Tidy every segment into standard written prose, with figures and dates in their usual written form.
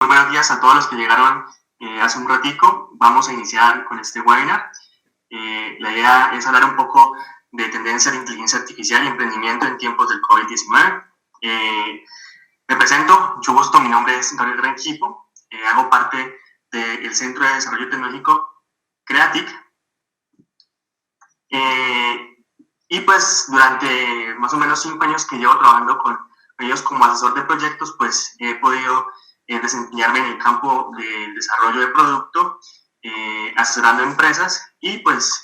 buenos días a todos los que llegaron hace un ratico. Vamos a iniciar con este webinar. La idea es hablar un poco de tendencias de inteligencia artificial y emprendimiento en tiempos del COVID-19. Me presento, mucho gusto, mi nombre es Gabriel Rengifo, hago parte del Centro de Desarrollo Tecnológico CREATIC. Y pues durante más o menos 5 años que llevo trabajando con ellos como asesor de proyectos, pues he podido desempeñarme en el campo del desarrollo de producto, asesorando empresas y pues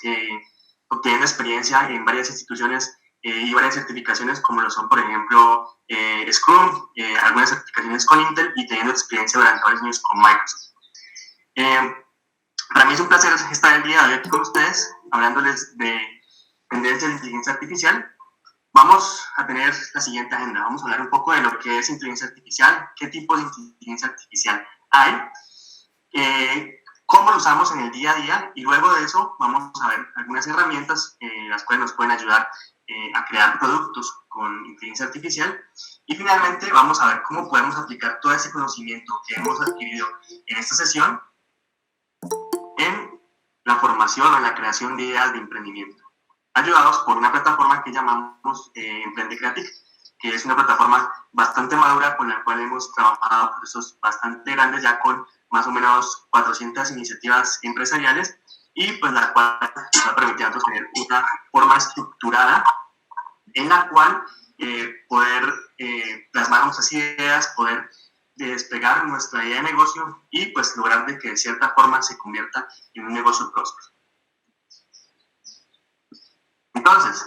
obteniendo experiencia en varias instituciones y varias certificaciones como lo son, por ejemplo, Scrum, algunas certificaciones con Intel y teniendo experiencia durante varios años con Microsoft. Para mí es un placer estar el día de hoy aquí con ustedes, hablándoles de tendencias de inteligencia artificial. Vamos a tener la siguiente agenda. Vamos a hablar un poco de lo que es inteligencia artificial, qué tipo de inteligencia artificial hay, cómo lo usamos en el día a día, y luego de eso vamos a ver algunas herramientas las cuales nos pueden ayudar a crear productos con inteligencia artificial. Y finalmente vamos a ver cómo podemos aplicar todo ese conocimiento que hemos adquirido en esta sesión en la formación o en la creación de ideas de emprendimiento, ayudados por una plataforma que llamamos Emprende CREATIC, que es una plataforma bastante madura con la cual hemos trabajado procesos bastante grandes, ya con más o menos 400 iniciativas empresariales, y pues la cual nos ha permitido tener una forma estructurada en la cual poder plasmar nuestras ideas, poder despegar nuestra idea de negocio y pues lograr de que de cierta forma se convierta en un negocio próspero. Entonces,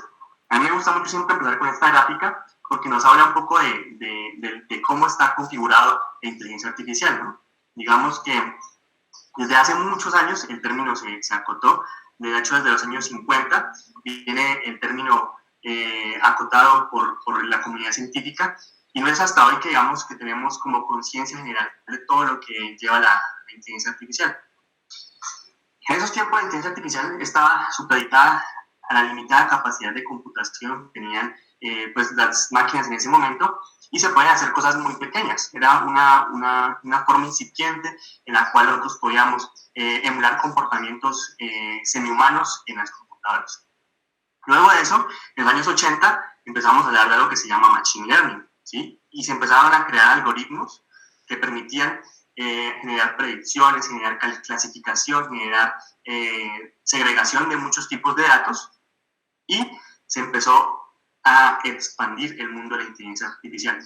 a mí me gusta mucho siempre empezar con esta gráfica porque nos habla un poco de cómo está configurado la inteligencia artificial, ¿no? Digamos que desde hace muchos años el término se acotó. De hecho, desde los años 50 viene el término acotado por la comunidad científica, y no es hasta hoy que digamos que tenemos como conciencia general de todo lo que lleva la inteligencia artificial. En esos tiempos la inteligencia artificial estaba supeditada a la limitada capacidad de computación que tenían pues las máquinas en ese momento, y se pueden hacer cosas muy pequeñas. Era una forma incipiente en la cual nosotros podíamos emular comportamientos semi-humanos en las computadoras. Luego de eso, en los años 80, empezamos a hablar de lo que se llama Machine Learning, ¿sí? Y se empezaron a crear algoritmos que permitían generar predicciones, generar clasificación, generar segregación de muchos tipos de datos, y se empezó a expandir el mundo de la inteligencia artificial.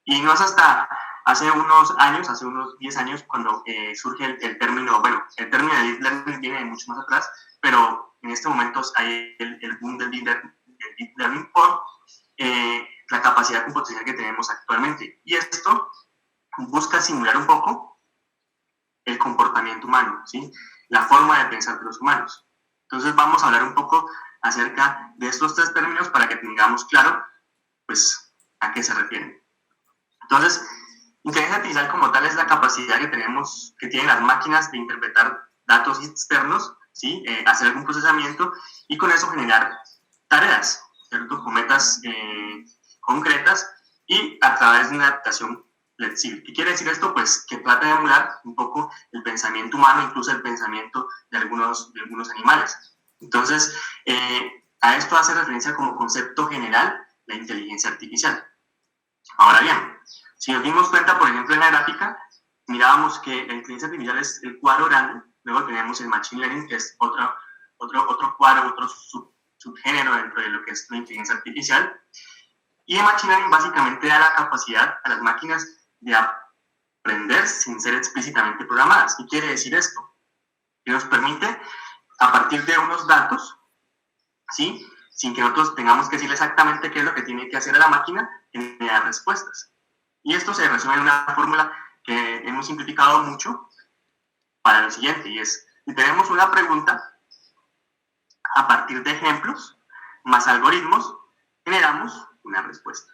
Y no es hasta hace unos años, hace unos 10 años, cuando surge el término, bueno, el término de Deep Learning viene de mucho más atrás, pero en este momento hay el boom del Deep Learning por la capacidad computacional que tenemos actualmente. Y esto busca simular un poco el comportamiento humano, ¿sí? La forma de pensar de los humanos. Entonces vamos a hablar un poco acerca de estos 3 términos para que tengamos claro, pues, a qué se refieren. Entonces, inteligencia artificial como tal es la capacidad que tienen las máquinas de interpretar datos externos, ¿sí? Hacer algún procesamiento y con eso generar tareas, ¿cierto? Con metas concretas y a través de una adaptación flexible. ¿Qué quiere decir esto? Pues que trata de emular un poco el pensamiento humano, incluso el pensamiento de algunos animales. Entonces, a esto hace referencia como concepto general la inteligencia artificial. Ahora bien, si nos dimos cuenta, por ejemplo, en la gráfica, mirábamos que la inteligencia artificial es el cuadro grande, luego tenemos el Machine Learning, que es otro cuadro, otro subgénero dentro de lo que es la inteligencia artificial, y el Machine Learning básicamente da la capacidad a las máquinas de aprender sin ser explícitamente programadas. ¿Qué quiere decir esto? Que nos permite, a partir de unos datos, ¿sí?, sin que nosotros tengamos que decirle exactamente qué es lo que tiene que hacer a la máquina, generar respuestas. Y esto se resume en una fórmula que hemos simplificado mucho para lo siguiente, y es, si tenemos una pregunta, a partir de ejemplos más algoritmos, generamos una respuesta.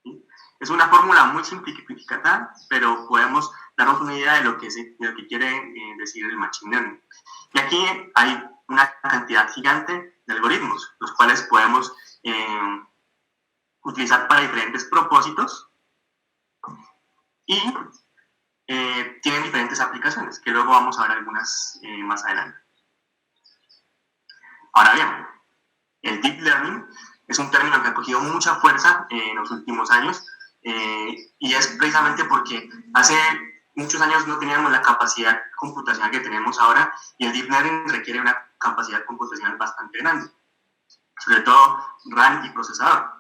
¿Sí? Es una fórmula muy simplificada, pero podemos darnos una idea de lo que quiere decir el Machine Learning. Y aquí hay una cantidad gigante de algoritmos, los cuales podemos utilizar para diferentes propósitos, y tienen diferentes aplicaciones, que luego vamos a ver algunas más adelante. Ahora bien, el Deep Learning es un término que ha cogido mucha fuerza en los últimos años, y es precisamente porque hace muchos años no teníamos la capacidad computacional que tenemos ahora, y el Deep Learning requiere una capacidad computacional bastante grande, sobre todo RAM y procesador.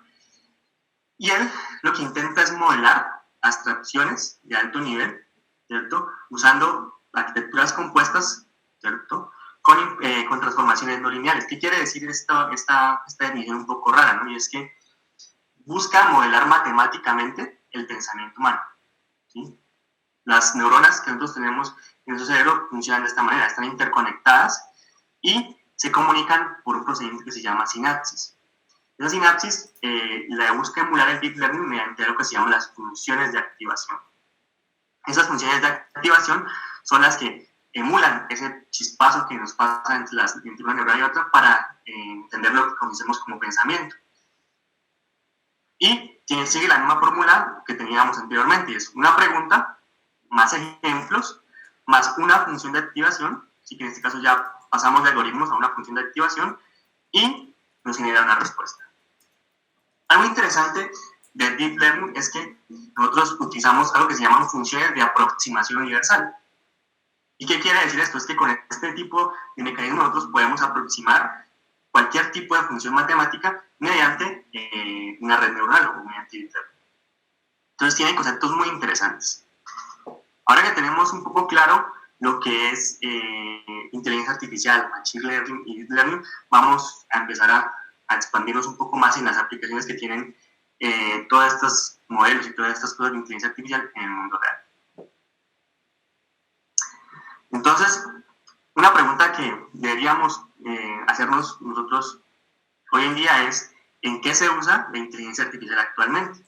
Y él lo que intenta es modelar abstracciones de alto nivel, ¿cierto? Usando arquitecturas compuestas, ¿cierto? Con transformaciones no lineales. ¿Qué quiere decir esta definición un poco rara, ¿no? Y es que busca modelar matemáticamente el pensamiento humano, ¿sí? Las neuronas que nosotros tenemos en nuestro cerebro funcionan de esta manera, están interconectadas y se comunican por un procedimiento que se llama sinapsis. Esa sinapsis la busca emular el Deep Learning mediante lo que se llama las funciones de activación. Esas funciones de activación son las que emulan ese chispazo que nos pasa entre una neurona y otra para entender lo que conocemos como pensamiento. Y sigue la misma fórmula que teníamos anteriormente, es una pregunta, más ejemplos, más una función de activación, así que en este caso ya pasamos de algoritmos a una función de activación y nos genera una respuesta. Algo interesante del Deep Learning es que nosotros utilizamos algo que se llaman funciones de aproximación universal. ¿Y qué quiere decir esto? Es que con este tipo de mecanismos nosotros podemos aproximar cualquier tipo de función matemática mediante una red neuronal o mediante Deep Learning. Entonces tienen conceptos muy interesantes. Ahora que tenemos un poco claro lo que es inteligencia artificial, machine learning y deep learning, vamos a empezar a expandirnos un poco más en las aplicaciones que tienen todos estos modelos y todas estas cosas de inteligencia artificial en el mundo real. Entonces, una pregunta que deberíamos hacernos nosotros hoy en día es: ¿en qué se usa la inteligencia artificial actualmente?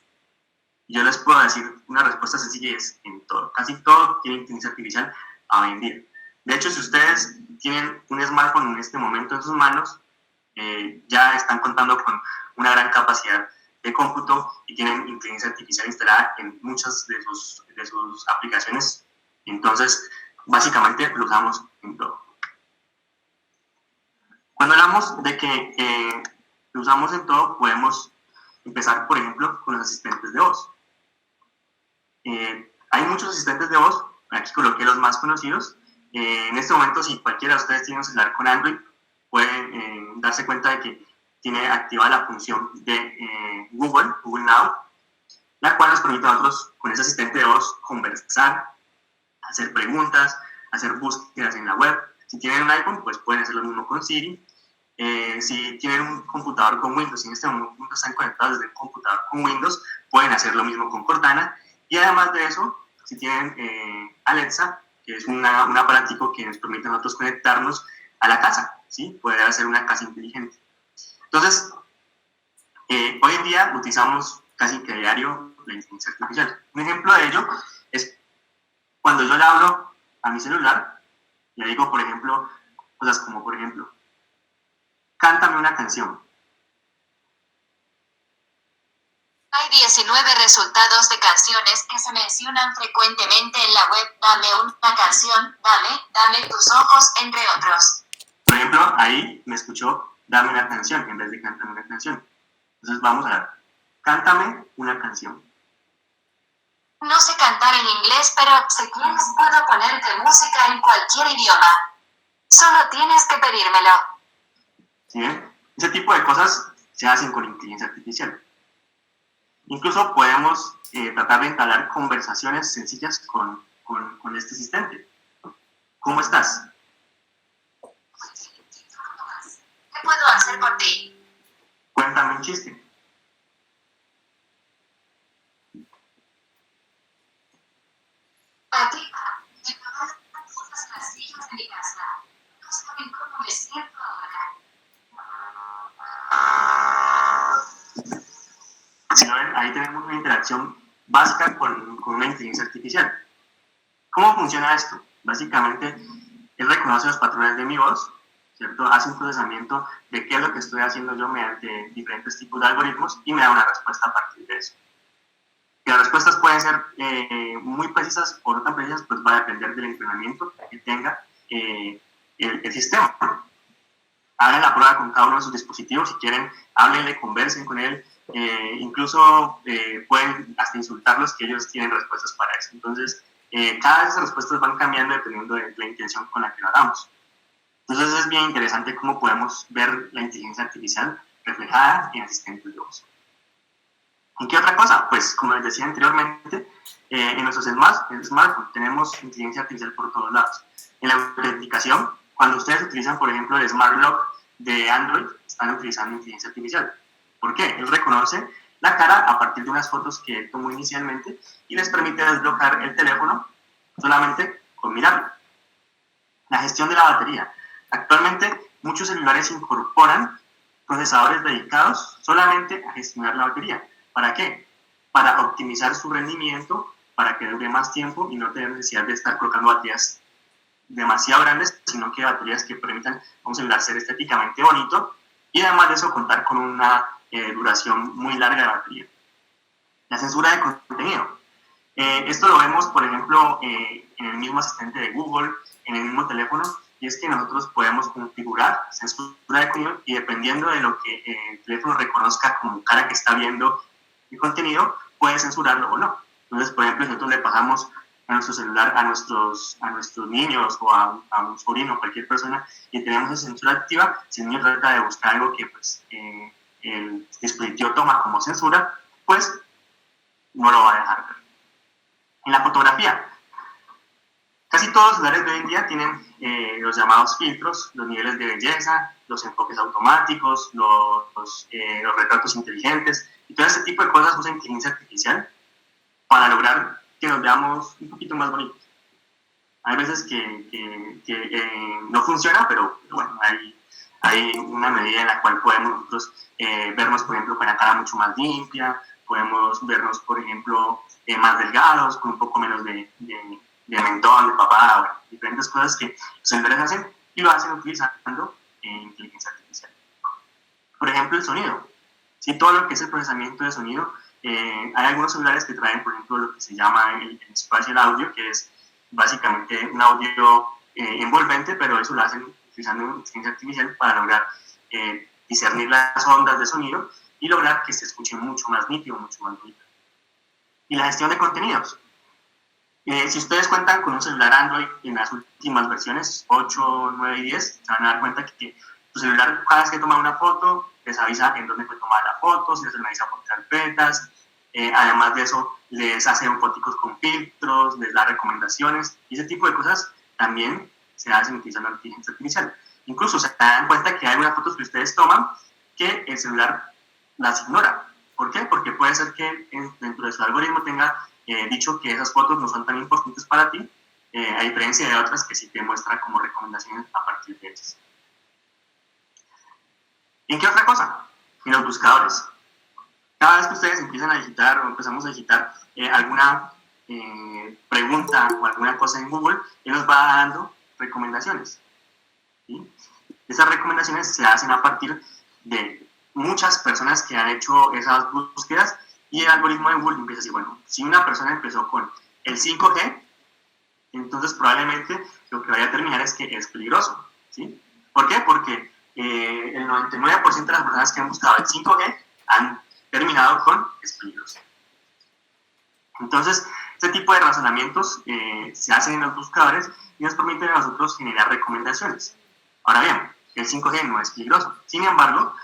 Yo les puedo decir una respuesta sencilla, es en todo. Casi todo tiene inteligencia artificial hoy en día. De hecho, si ustedes tienen un smartphone en este momento en sus manos, ya están contando con una gran capacidad de cómputo y tienen inteligencia artificial instalada en muchas de sus aplicaciones. Entonces, básicamente lo usamos en todo. Cuando hablamos de que lo usamos en todo, podemos empezar, por ejemplo, con los asistentes de voz. Hay muchos asistentes de voz, aquí coloqué los más conocidos. En este momento, si cualquiera de ustedes tiene un celular con Android, pueden darse cuenta de que tiene activada la función de Google Now, la cual nos permite a nosotros, con ese asistente de voz, conversar, hacer preguntas, hacer búsquedas en la web. Si tienen un iPhone, pues pueden hacer lo mismo con Siri. Si tienen un computador con Windows y en este momento están conectados desde un computador con Windows, pueden hacer lo mismo con Cortana. Y además de eso, si tienen Alexa, que es un aparatico que nos permite a nosotros conectarnos a la casa, ¿sí? Poder hacer una casa inteligente. Entonces, hoy en día utilizamos casi que diario la inteligencia artificial. Un ejemplo de ello es cuando yo le hablo a mi celular, le digo, por ejemplo, cosas como, por ejemplo, cántame una canción. Hay 19 resultados de canciones que se mencionan frecuentemente en la web. Dame una canción, dame tus ojos, entre otros. Por ejemplo, ahí me escuchó dame una canción en vez de cántame una canción. Entonces vamos a ver. Cántame una canción. No sé cantar en inglés, pero si quieres puedo ponerte música en cualquier idioma. Solo tienes que pedírmelo. ¿Sí ven? Ese tipo de cosas se hacen con inteligencia artificial. Incluso podemos tratar de entablar conversaciones sencillas con este asistente. ¿Cómo estás? ¿Qué puedo hacer por ti? Cuéntame un chiste. A ti, me acaban todas las sillas de mi casa. No saben cómo me siento ahora. Si lo ven, ahí tenemos una interacción básica con una inteligencia artificial. ¿Cómo funciona esto? Básicamente, él reconoce los patrones de mi voz, ¿cierto? Hace un procesamiento de qué es lo que estoy haciendo yo mediante diferentes tipos de algoritmos y me da una respuesta a partir de eso. las respuestas pueden ser muy precisas o no tan precisas, pues va a depender del entrenamiento que tenga el sistema. Hagan la prueba con cada uno de sus dispositivos, si quieren, háblenle, conversen con él, incluso pueden hasta insultarlos, que ellos tienen respuestas para eso. Entonces, cada vez esas respuestas van cambiando dependiendo de la intención con la que lo hagamos. Entonces, es bien interesante cómo podemos ver la inteligencia artificial reflejada en asistentes de voz. ¿Y qué otra cosa? Pues, como les decía anteriormente, en nuestros smartphones tenemos inteligencia artificial por todos lados. En la autenticación, cuando ustedes utilizan, por ejemplo, el Smart Lock de Android, están utilizando inteligencia artificial. ¿Por qué? Él reconoce la cara a partir de unas fotos que él tomó inicialmente y les permite desbloquear el teléfono solamente con mirarlo. La gestión de la batería. Actualmente, muchos celulares incorporan procesadores dedicados solamente a gestionar la batería. ¿Para qué? Para optimizar su rendimiento, para que dure más tiempo y no tener necesidad de estar colocando baterías demasiado grandes, sino que baterías que permitan a un celular ser estéticamente bonito y además de eso contar con una duración muy larga de batería. La censura de contenido. Esto lo vemos, por ejemplo, en el mismo asistente de Google, en el mismo teléfono, y es que nosotros podemos configurar censura de contenido y dependiendo de lo que el teléfono reconozca como cara que está viendo el contenido, puede censurarlo o no. Entonces, por ejemplo, si nosotros le pasamos a nuestro celular a nuestros niños o a un sobrino o cualquier persona y tenemos esa censura activa, si el niño trata de buscar algo que pues, el dispositivo toma como censura, pues no lo va a dejar ver. En la fotografía, casi todos los celulares de hoy en día tienen los llamados filtros, los niveles de belleza, los enfoques automáticos, los retratos inteligentes, y todo ese tipo de cosas usa inteligencia artificial para lograr que nos veamos un poquito más bonitos. Hay veces que no funciona, pero bueno, hay una medida en la cual podemos nosotros vernos, por ejemplo, con la cara mucho más limpia, podemos vernos, por ejemplo, más delgados, con un poco menos de mentón, de papada, bueno, diferentes cosas que los celulares hacen y lo hacen utilizando inteligencia artificial. Por ejemplo, el sonido. Sí, todo lo que es el procesamiento de sonido, hay algunos celulares que traen, por ejemplo, lo que se llama el spatial audio, que es básicamente un audio envolvente, pero eso lo hacen utilizando inteligencia artificial para lograr discernir las ondas de sonido y lograr que se escuche mucho más nítido, mucho más bonito. Y la gestión de contenidos. Si ustedes cuentan con un celular Android en las últimas versiones, 8, 9 y 10, se van a dar cuenta que tu celular cada vez que toma una foto, les avisa en dónde fue tomada la foto, se les organiza por carpetas, además de eso les hace fotos con filtros, les da recomendaciones, y ese tipo de cosas también se hacen utilizando la inteligencia artificial. Incluso se dan cuenta que hay algunas fotos que ustedes toman que el celular las ignora. ¿Por qué? Porque puede ser que dentro de su algoritmo tenga dicho que esas fotos no son tan importantes para ti, a diferencia de otras que sí te muestra como recomendaciones a partir de ellas. ¿Y en qué otra cosa? En los buscadores. Cada vez que ustedes empiezan a digitar o empezamos a digitar alguna pregunta o alguna cosa en Google, él nos va dando recomendaciones. ¿Sí? Esas recomendaciones se hacen a partir de muchas personas que han hecho esas búsquedas y el algoritmo de Google empieza a decir, bueno, si una persona empezó con el 5G, entonces probablemente lo que vaya a terminar es que es peligroso. ¿Sí? ¿Por qué? Porque el 99% de las personas que han buscado el 5G han terminado con es peligroso. Entonces, este tipo de razonamientos se hacen en los buscadores y nos permiten a nosotros generar recomendaciones. Ahora bien, el 5G no es peligroso. Sin embargo,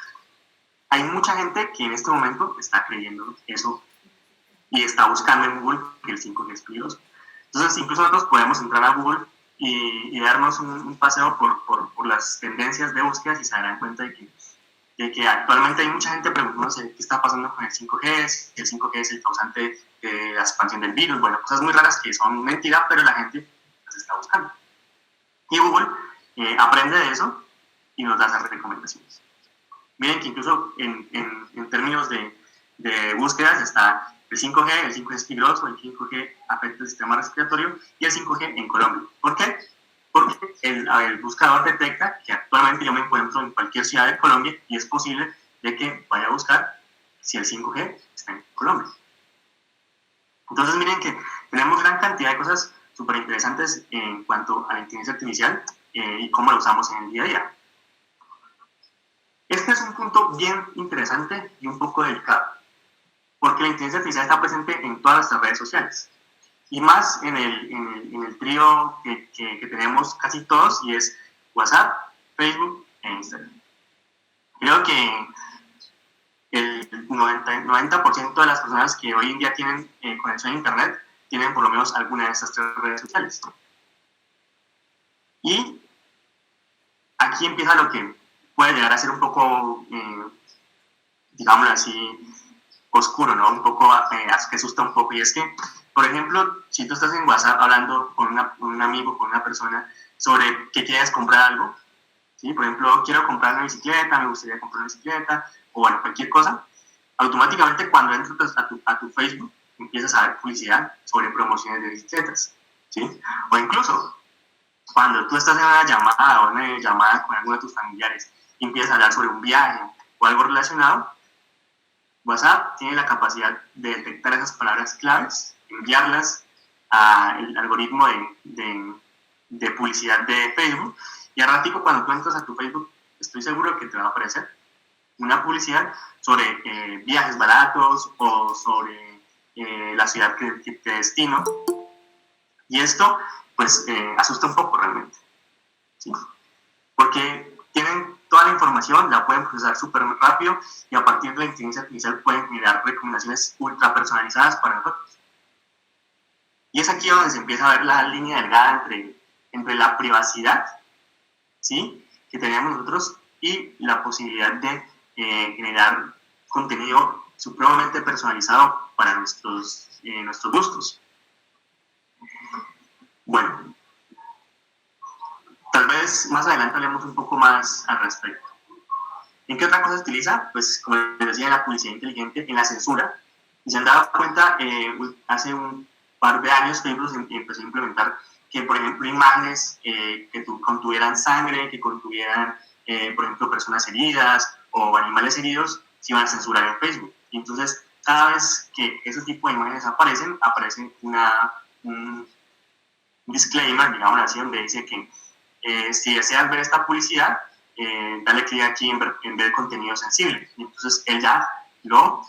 hay mucha gente que en este momento está creyendo eso y está buscando en Google que el 5G es peligroso. Entonces, incluso nosotros podemos entrar a Google y darnos un paseo por las tendencias de búsqueda y se darán cuenta de que actualmente hay mucha gente preguntándose qué está pasando con el 5G, si el 5G es el causante de la expansión del virus, bueno, cosas muy raras que son mentiras, pero la gente las está buscando. Y Google aprende de eso y nos da esas recomendaciones. Miren que incluso en términos de búsquedas está el 5G, el 5G es peligroso, el 5G afecta el sistema respiratorio y el 5G en Colombia. ¿Por qué? Porque el buscador detecta que actualmente yo me encuentro en cualquier ciudad de Colombia y es posible de que vaya a buscar si el 5G está en Colombia. Entonces miren que tenemos gran cantidad de cosas súper interesantes en cuanto a la inteligencia artificial y cómo la usamos en el día a día. Este es un punto bien interesante y un poco delicado, porque la inteligencia artificial está presente en todas nuestras redes sociales, y más en el trío que tenemos casi todos, y es WhatsApp, Facebook e Instagram. Creo que el 90% de las personas que hoy en día tienen conexión a Internet tienen por lo menos alguna de estas tres redes sociales. Y aquí empieza lo que puede llegar a ser un poco, digámoslo así, oscuro, ¿no? Un poco, que asusta un poco. Y es que, por ejemplo, si tú estás en WhatsApp hablando con un amigo, con una persona, sobre que quieres comprar algo, ¿sí? Por ejemplo, quiero comprar una bicicleta, me gustaría comprar una bicicleta, o bueno, cualquier cosa, automáticamente cuando entras a tu Facebook, empiezas a ver publicidad sobre promociones de bicicletas, ¿sí? O incluso, cuando tú estás en una llamada con alguno de tus familiares y empiezas a hablar sobre un viaje o algo relacionado, WhatsApp tiene la capacidad de detectar esas palabras claves, enviarlas al algoritmo de publicidad de Facebook, y al ratico cuando tú entras a tu Facebook, estoy seguro que te va a aparecer una publicidad sobre viajes baratos o sobre la ciudad que te destino. Y esto, pues, asusta un poco realmente, ¿sí? Porque tienen toda la información, la pueden procesar súper rápido, y a partir de la inteligencia artificial pueden generar recomendaciones ultra personalizadas para nosotros. Y es aquí donde se empieza a ver la línea delgada entre la privacidad, ¿sí?, que tenemos nosotros, y la posibilidad de generar contenido supremamente personalizado para nuestros gustos. Bueno, tal vez más adelante hablemos un poco más al respecto. ¿En qué otra cosa se utiliza? Pues, como les decía, en la publicidad inteligente, en la censura. Y se han dado cuenta, hace un par de años Facebook empezó a implementar que, por ejemplo, imágenes que contuvieran sangre, que contuvieran, por ejemplo, personas heridas o animales heridos, se iban a censurar en Facebook. Y entonces, cada vez que ese tipo de imágenes aparece un disclaimer, digamos así, donde dice que si deseas ver esta publicidad, dale clic aquí en ver contenido sensible. Y entonces él ya lo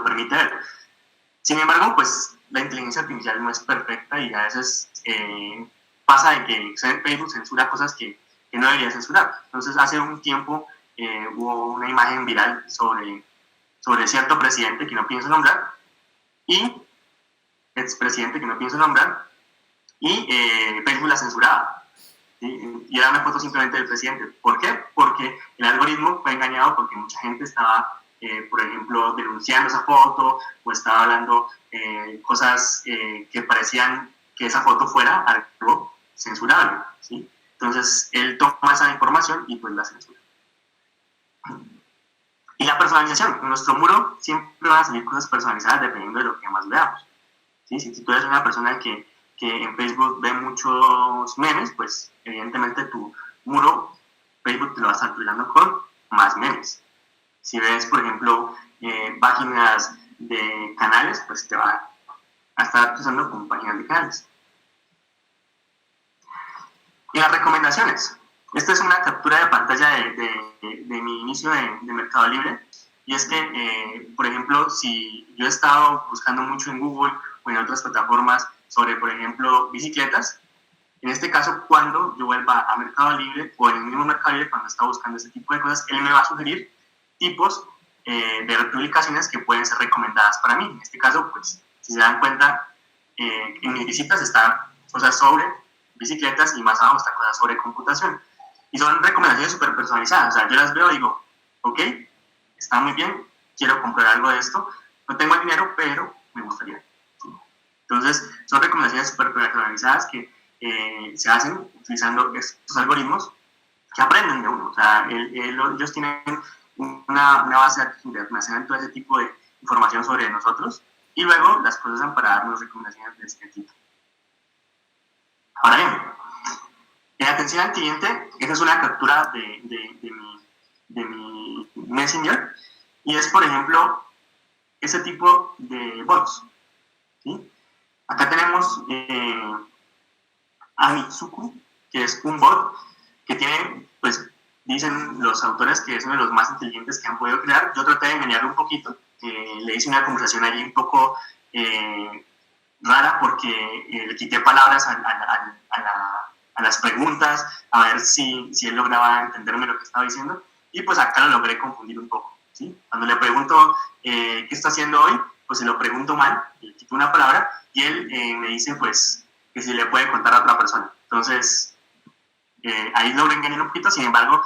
permite ver. Sin embargo, pues la inteligencia artificial no es perfecta, y a veces pasa de que Facebook censura cosas que no debería censurar. Entonces, hace un tiempo hubo una imagen viral sobre cierto presidente que no pienso nombrar, y expresidente que no pienso nombrar, y Facebook la censuraba, ¿sí? Y era una foto simplemente del presidente. ¿Por qué? Porque el algoritmo fue engañado, porque mucha gente estaba, por ejemplo, denunciando esa foto, o estaba hablando cosas que parecían que esa foto fuera algo censurable, ¿sí? Entonces, él toma esa información y pues la censura. Y la personalización. En nuestro muro siempre van a salir cosas personalizadas dependiendo de lo que más veamos, ¿sí? Si tú eres una persona que en Facebook ve muchos memes, pues evidentemente tu muro Facebook te lo va a estar tirando con más memes. Si ves, por ejemplo, páginas de canales, pues te va a estar usando con páginas de canales. Y las recomendaciones. Esta es una captura de pantalla de mi inicio de Mercado Libre. Y es que, por ejemplo, si yo he estado buscando mucho en Google o en otras plataformas sobre, por ejemplo, bicicletas, en este caso, cuando yo vuelva a Mercado Libre, o en el mismo Mercado Libre, cuando está buscando este tipo de cosas, él me va a sugerir tipos de publicaciones que pueden ser recomendadas para mí. En este caso, pues, si se dan cuenta, en mis visitas están cosas sobre bicicletas, y más abajo está cosas sobre computación. Y son recomendaciones súper personalizadas. O sea, yo las veo y digo, ok, está muy bien, quiero comprar algo de esto, no tengo el dinero, pero me gustaría. Entonces, son recomendaciones súper personalizadas que se hacen utilizando estos algoritmos que aprenden de uno. O sea, ellos tienen una base de almacenar todo ese tipo de información sobre nosotros, y luego las procesan para darnos recomendaciones de este tipo. Ahora bien, en atención al cliente, esa es una captura de mi Messenger, y es, por ejemplo, ese tipo de bots. ¿sí? Acá tenemos a Mitsuku, que es un bot que tiene, pues, dicen los autores que es uno de los más inteligentes que han podido crear. Yo traté de engañarlo un poquito, le hice una conversación allí un poco rara porque le quité palabras a las preguntas, a ver si él lograba entenderme lo que estaba diciendo, y pues acá lo logré confundir un poco, ¿sí? Cuando le pregunto qué está haciendo hoy, pues se lo pregunto mal, le quito una palabra, y él me dice, pues, que si le puede contar a otra persona. Entonces, ahí logré engañar un poquito, sin embargo,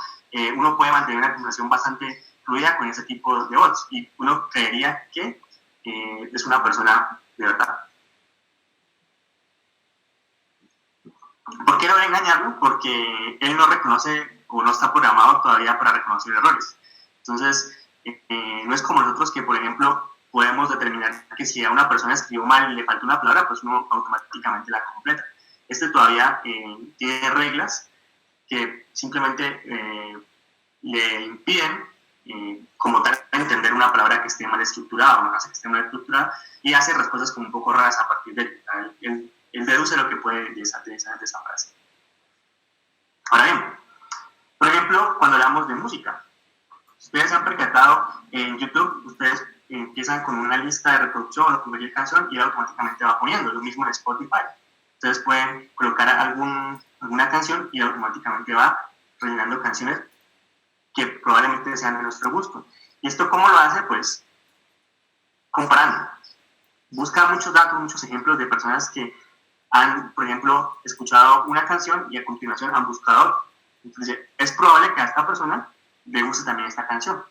uno puede mantener una conversación bastante fluida con ese tipo de bots, y uno creería que es una persona de verdad. ¿Por qué logré engañarlo? Porque él no reconoce o no está programado todavía para reconocer errores. Entonces, no es como nosotros que, por ejemplo, podemos determinar que si a una persona escribió mal y le falta una palabra, pues uno automáticamente la completa. Este todavía tiene reglas que simplemente le impiden, como tal, entender una palabra que esté mal estructurada o una frase que esté mal estructurada, y hace respuestas como un poco raras a partir de él deduce lo que puede de esa frase. Ahora bien, por ejemplo, cuando hablamos de música, ustedes se han percatado en YouTube, ustedes empiezan con una lista de reproducción o con cualquier canción y él automáticamente va poniendo, lo mismo en Spotify. Ustedes pueden colocar alguna canción y automáticamente va rellenando canciones que probablemente sean de nuestro gusto. ¿Y esto cómo lo hace? Pues comparando. Busca muchos datos, muchos ejemplos de personas que han, por ejemplo, escuchado una canción y a continuación han buscado otra. Entonces, es probable que a esta persona le guste también esta canción.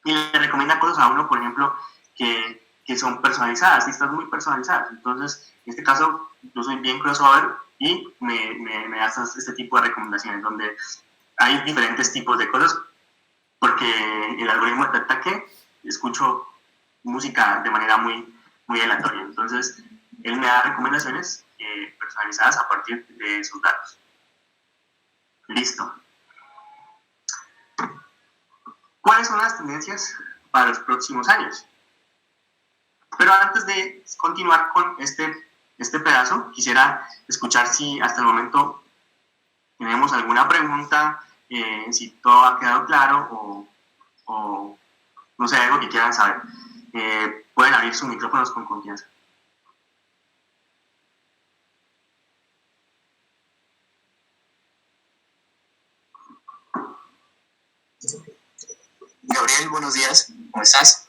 Y le recomienda cosas a uno, por ejemplo, que son personalizadas, listas muy personalizadas. Entonces, en este caso, yo soy bien crossover y me das este tipo de recomendaciones donde hay diferentes tipos de cosas porque el algoritmo detecta que escucho música de manera muy aleatoria. Entonces, él me da recomendaciones personalizadas a partir de sus datos. Listo. ¿Cuáles son las tendencias para los próximos años? Pero antes de continuar con este pedazo, quisiera escuchar si hasta el momento tenemos alguna pregunta, si todo ha quedado claro o no sé, algo que quieran saber. Pueden abrir sus micrófonos con confianza. Gabriel, buenos días, ¿cómo estás?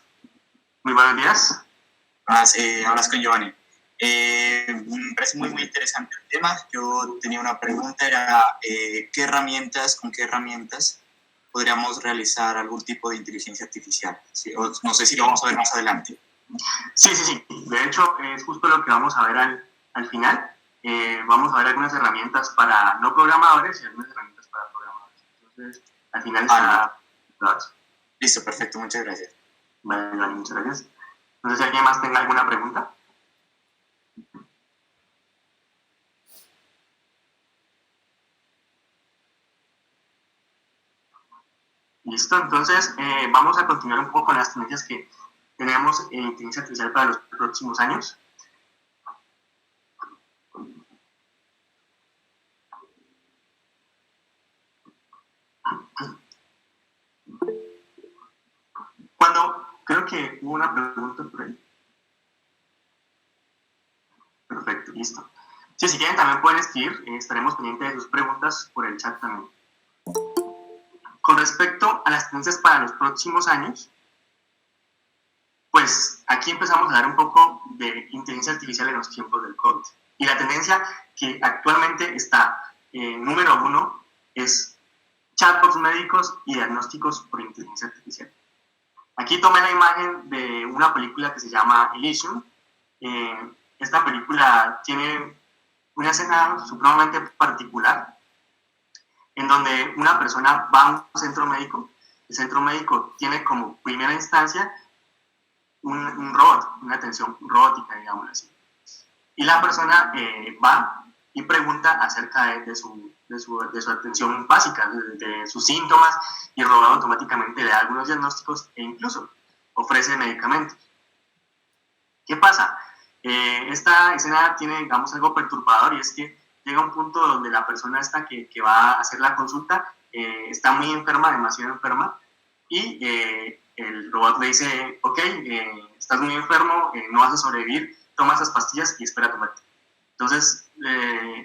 Muy buenos días. Hablas con Giovanni. Me parece muy interesante el tema. Yo tenía una pregunta, era con qué herramientas podríamos realizar algún tipo de inteligencia artificial? ¿Sí? No sé si lo vamos a ver más adelante. Sí. De hecho, es justo lo que vamos a ver al final. Vamos a ver algunas herramientas para no programadores y algunas herramientas para programadores. Entonces, al final está... Listo, perfecto, muchas gracias. Vale, muchas gracias. No sé si alguien más tenga alguna pregunta. Listo, entonces vamos a continuar un poco con las tendencias que tenemos en inteligencia artificial para los próximos años. Creo que hubo una pregunta por ahí. Perfecto, listo. Sí, si quieren también pueden escribir, estaremos pendientes de sus preguntas por el chat también. Con respecto a las tendencias para los próximos años, pues aquí empezamos a dar un poco de inteligencia artificial en los tiempos del COVID. Y la tendencia que actualmente está número 1 es chatbots médicos y diagnósticos por inteligencia artificial. Aquí tomé la imagen de una película que se llama Elysium. Esta película tiene una escena supremamente particular en donde una persona va a un centro médico. El centro médico tiene como primera instancia un robot, una atención robótica, digamos así. Y la persona va y pregunta acerca de su atención básica, de sus síntomas, y el robot automáticamente le da algunos diagnósticos e incluso ofrece medicamentos. ¿Qué pasa? Esta escena tiene, digamos, algo perturbador, y es que llega un punto donde la persona esta que va a hacer la consulta está muy enferma, demasiado enferma, y el robot le dice, ok, estás muy enfermo, no vas a sobrevivir, toma estas pastillas y espera tu muerte. Entonces,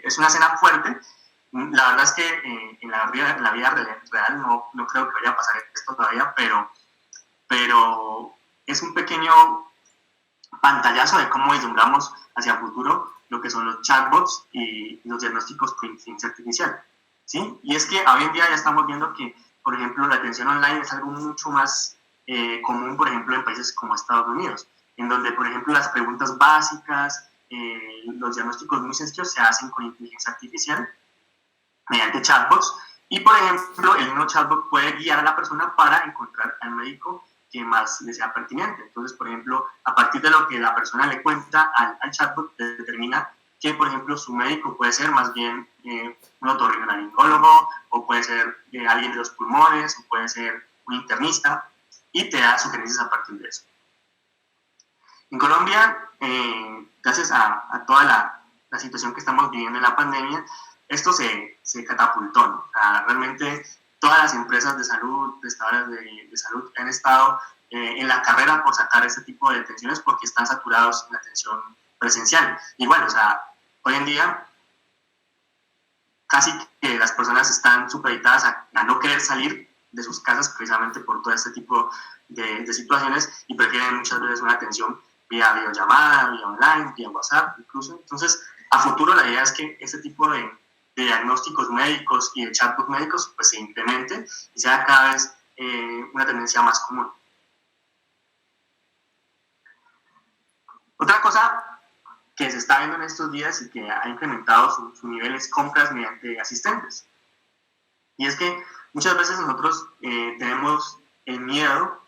es una escena fuerte. La verdad es que en la vida real no creo que vaya a pasar esto todavía, pero es un pequeño pantallazo de cómo vislumbramos hacia el futuro lo que son los chatbots y los diagnósticos por inteligencia artificial, ¿sí? Y es que hoy en día ya estamos viendo que, por ejemplo, la atención online es algo mucho más común, por ejemplo, en países como Estados Unidos, en donde, por ejemplo, las preguntas básicas, los diagnósticos muy sencillos se hacen con inteligencia artificial mediante chatbots, y, por ejemplo, el mismo chatbot puede guiar a la persona para encontrar al médico que más le sea pertinente. Entonces, por ejemplo, a partir de lo que la persona le cuenta al chatbot, determina que, por ejemplo, su médico puede ser más bien un otorrinolaringólogo, o puede ser alguien de los pulmones, o puede ser un internista, y te da sugerencias a partir de eso. En Colombia, gracias a toda la situación que estamos viviendo en la pandemia, esto se catapultó, ¿no? O sea, realmente todas las empresas de salud, prestadoras de salud, han estado en la carrera por sacar este tipo de atenciones, porque están saturados en la atención presencial. Igual, o sea, hoy en día casi que las personas están supeditadas a no querer salir de sus casas precisamente por todo este tipo de situaciones, y prefieren muchas veces una atención vía videollamada, vía online, vía WhatsApp incluso. Entonces, a futuro la idea es que este tipo de diagnósticos médicos y de chatbots médicos pues se incremente y sea cada vez una tendencia más común. Otra cosa que se está viendo en estos días y que ha incrementado su nivel es compras mediante asistentes. Y es que muchas veces nosotros tenemos el miedo,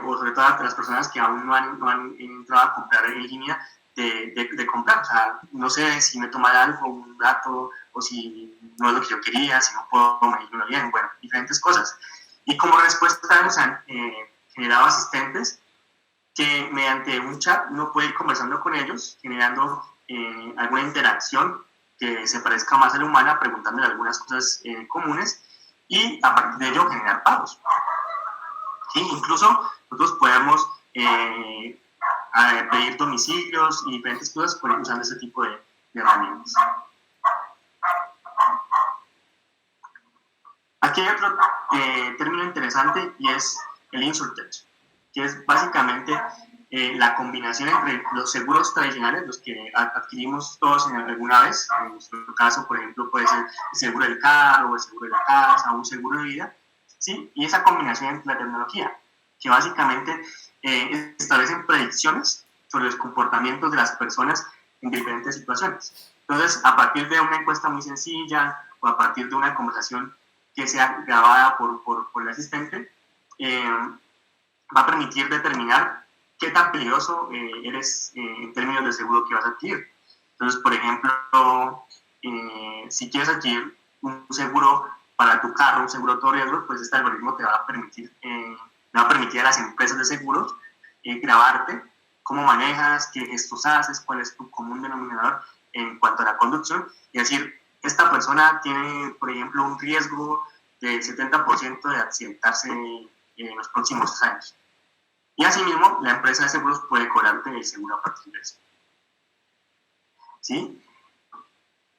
o sobre todo las personas que aún no han entrado a comprar en línea, de comprar. O sea, no sé si me tomará algo, un dato, o si no es lo que yo quería, si no puedo medirlo bien, bueno, diferentes cosas. Y como respuesta nos han generado asistentes que mediante un chat uno puede ir conversando con ellos, generando alguna interacción que se parezca más a la humana, preguntándole algunas cosas comunes, y a partir de ello generar pagos. ¿Sí? Incluso nosotros podemos pedir domicilios y diferentes cosas usando ese tipo de herramientas. Aquí hay otro término interesante, y es el InsurTech, que es básicamente la combinación entre los seguros tradicionales, los que adquirimos todos alguna vez. En nuestro caso, por ejemplo, puede ser el seguro del carro, el seguro de la casa, un seguro de vida, ¿sí? Y esa combinación entre la tecnología, que básicamente establecen predicciones sobre los comportamientos de las personas en diferentes situaciones. Entonces, a partir de una encuesta muy sencilla, o a partir de una conversación que sea grabada por el asistente, va a permitir determinar qué tan peligroso eres en términos de seguro que vas a adquirir. Entonces, por ejemplo, si quieres adquirir un seguro para tu carro, un seguro de todo riesgo, pues este algoritmo te va a permitir a las empresas de seguros grabarte cómo manejas, qué gestos haces, cuál es tu común denominador en cuanto a la conducción, y decir, esta persona tiene, por ejemplo, un riesgo del 70% de accidentarse en los próximos 3 años. Y asimismo, la empresa de seguros puede cobrarte el seguro a partir de eso. ¿Sí?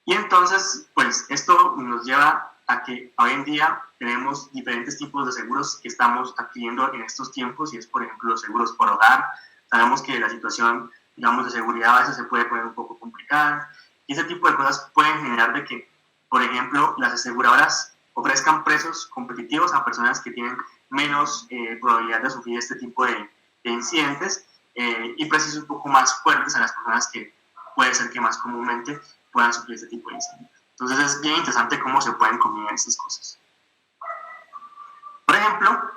Y entonces, pues, esto nos lleva a que hoy en día tenemos diferentes tipos de seguros que estamos adquiriendo en estos tiempos, y es, por ejemplo, los seguros por hogar. Sabemos que la situación, digamos, de seguridad a veces se puede poner un poco complicada, y ese tipo de cosas pueden generar de que, por ejemplo, las aseguradoras ofrezcan precios competitivos a personas que tienen menos probabilidad de sufrir este tipo de incidentes, y precios un poco más fuertes a las personas que puede ser que más comúnmente puedan sufrir este tipo de incidentes. Entonces es bien interesante cómo se pueden combinar estas cosas. Por ejemplo,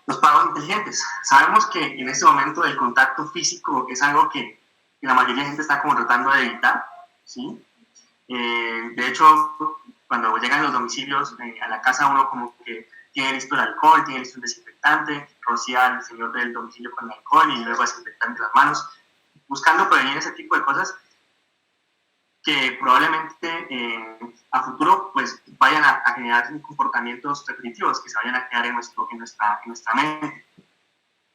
los pagos inteligentes. Sabemos que en este momento el contacto físico es algo que la mayoría de gente está como tratando de evitar, ¿sí? De hecho, cuando llegan los domicilios a la casa, uno como que tiene listo el alcohol, tiene listo el desinfectante, rocía al señor del domicilio con el alcohol y luego desinfectante las manos. buscando prevenir ese tipo de cosas que probablemente a futuro pues vayan a generar comportamientos repetitivos que se vayan a quedar en nuestra mente,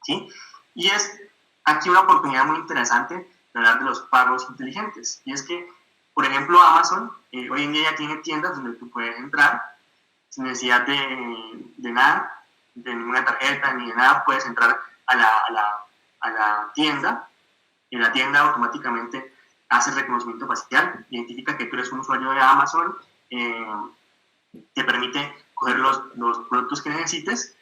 ¿sí? Y es aquí una oportunidad muy interesante de hablar de los pagos inteligentes, y es que, por ejemplo, Amazon hoy en día ya tiene tiendas donde tú puedes entrar sin necesidad de nada, de ninguna tarjeta ni de nada. Puedes entrar a la tienda, y la tienda automáticamente hace reconocimiento facial, identifica que tú eres un usuario de Amazon, te permite coger los productos que necesites,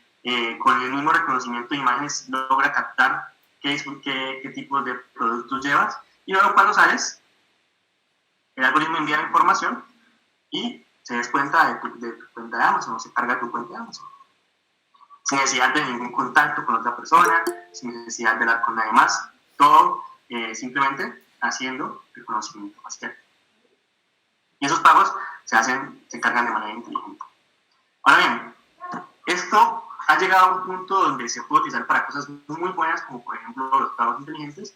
con el mismo reconocimiento de imágenes logra captar qué tipo de productos llevas, y luego cuando sales, el algoritmo envía la información y se descuenta de tu cuenta de Amazon, o se carga tu cuenta de Amazon, sin necesidad de ningún contacto con otra persona, sin necesidad de hablar con nadie más, todo simplemente haciendo reconocimiento facial. Y esos pagos se cargan de manera inteligente. Ahora bien, esto ha llegado a un punto donde se puede utilizar para cosas muy buenas, como por ejemplo los pagos inteligentes,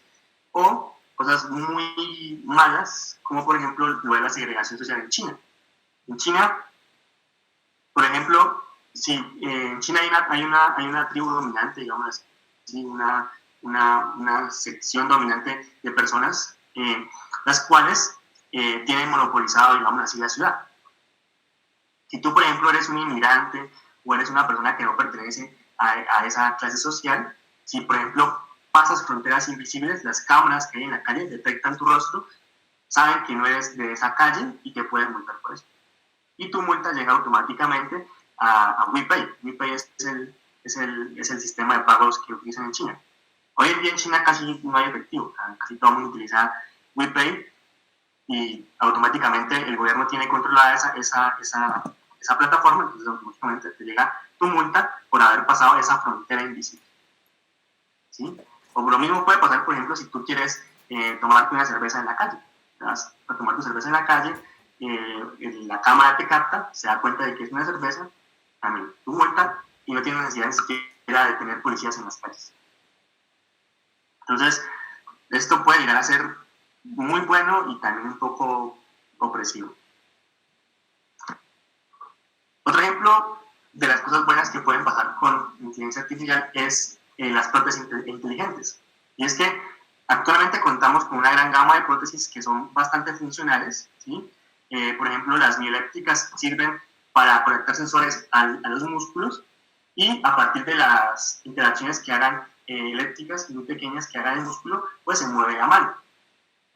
o cosas muy malas, como por ejemplo lo de la segregación social en China. En China, por ejemplo, si en China hay una tribu dominante, digamos así, una sección dominante de personas, las cuales tienen monopolizado, digamos así, la ciudad. Si tú, por ejemplo, eres un inmigrante o eres una persona que no pertenece a esa clase social, si, por ejemplo, pasas fronteras invisibles, las cámaras que hay en la calle detectan tu rostro, saben que no eres de esa calle y te pueden multar por eso. Y tu multa llega automáticamente a WePay. WePay es el sistema de pagos que utilizan en China. Hoy en día en China casi no hay efectivo, casi todo el mundo utiliza WePay, y automáticamente el gobierno tiene controlada esa plataforma, entonces automáticamente te llega tu multa por haber pasado esa frontera invisible, ¿sí? O lo mismo puede pasar, por ejemplo, si tú quieres tomarte una cerveza en la calle. Vas a tomar tu cerveza en la calle, la cámara te capta, se da cuenta de que es una cerveza, también tu multa, y no tienes necesidad ni siquiera de tener policías en las calles. Entonces, esto puede llegar a ser muy bueno y también un poco opresivo. Otro ejemplo de las cosas buenas que pueden pasar con inteligencia artificial es las prótesis inteligentes. Y es que actualmente contamos con una gran gama de prótesis que son bastante funcionales, ¿sí? Por ejemplo, las mioeléctricas sirven para conectar sensores a los músculos, y a partir de las interacciones que hagan eléctricas muy pequeñas que hagan el músculo, pues se mueve la mano.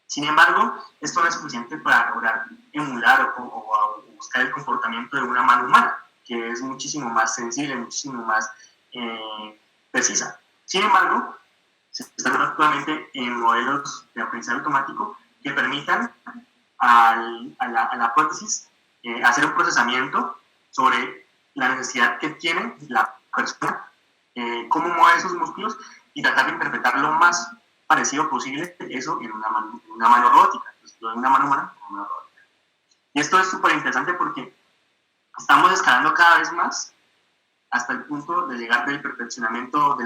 Sin embargo, esto no es suficiente para lograr emular o buscar el comportamiento de una mano humana, que es muchísimo más sensible, muchísimo más precisa. Sin embargo, se están actualmente en modelos de aprendizaje automático que permitan a la prótesis hacer un procesamiento sobre la necesidad que tiene la persona, cómo mueve esos músculos, y tratar de interpretar lo más parecido posible eso en una mano robótica, entonces, en una mano humana en una robótica. Y esto es súper interesante porque estamos escalando cada vez más hasta el punto de llegar del perfeccionamiento de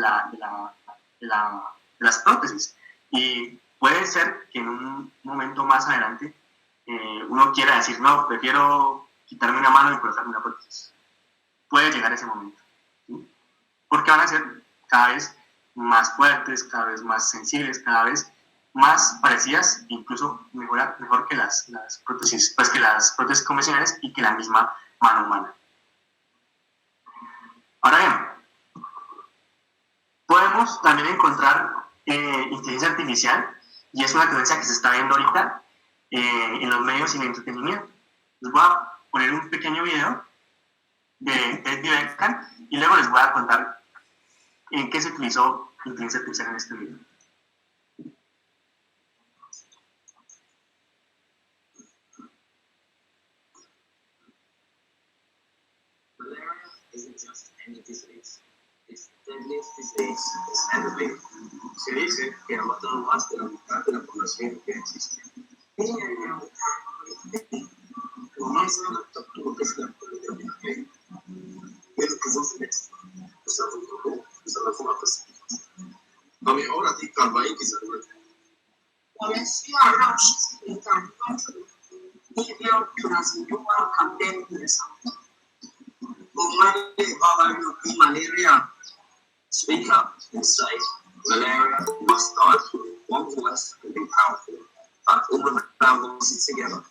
las prótesis. Y puede ser que en un momento más adelante uno quiera decir, no, prefiero quitarme una mano y colocarme una prótesis. Puede llegar ese momento, ¿sí? Porque van a ser cada vez más fuertes, cada vez más sensibles, cada vez más parecidas, incluso mejor que las prótesis, pues que las prótesis convencionales y que la misma mano humana. Ahora bien, podemos también encontrar inteligencia artificial, y es una tendencia que se está viendo ahorita en los medios y en el entretenimiento. Les voy a poner un pequeño video de David Beckham y luego les voy a contar en qué se utilizó inteligencia artificial en este video. Malaria isn't just any disease. It's the deadliest disease that's ever been. Se dice que ha matado más de la mitad de la población que existe. Comienza la tortura es la política de Ele desenvolvimento. Estava no grupo, estava com uma pessoa. A minha hora de trabalho que se 我们需要让实习一站关注目标tunazindua kampeni ya sasa. Our malaria speaker can say malaria must die. One voice can be powerful, but all of our voices together,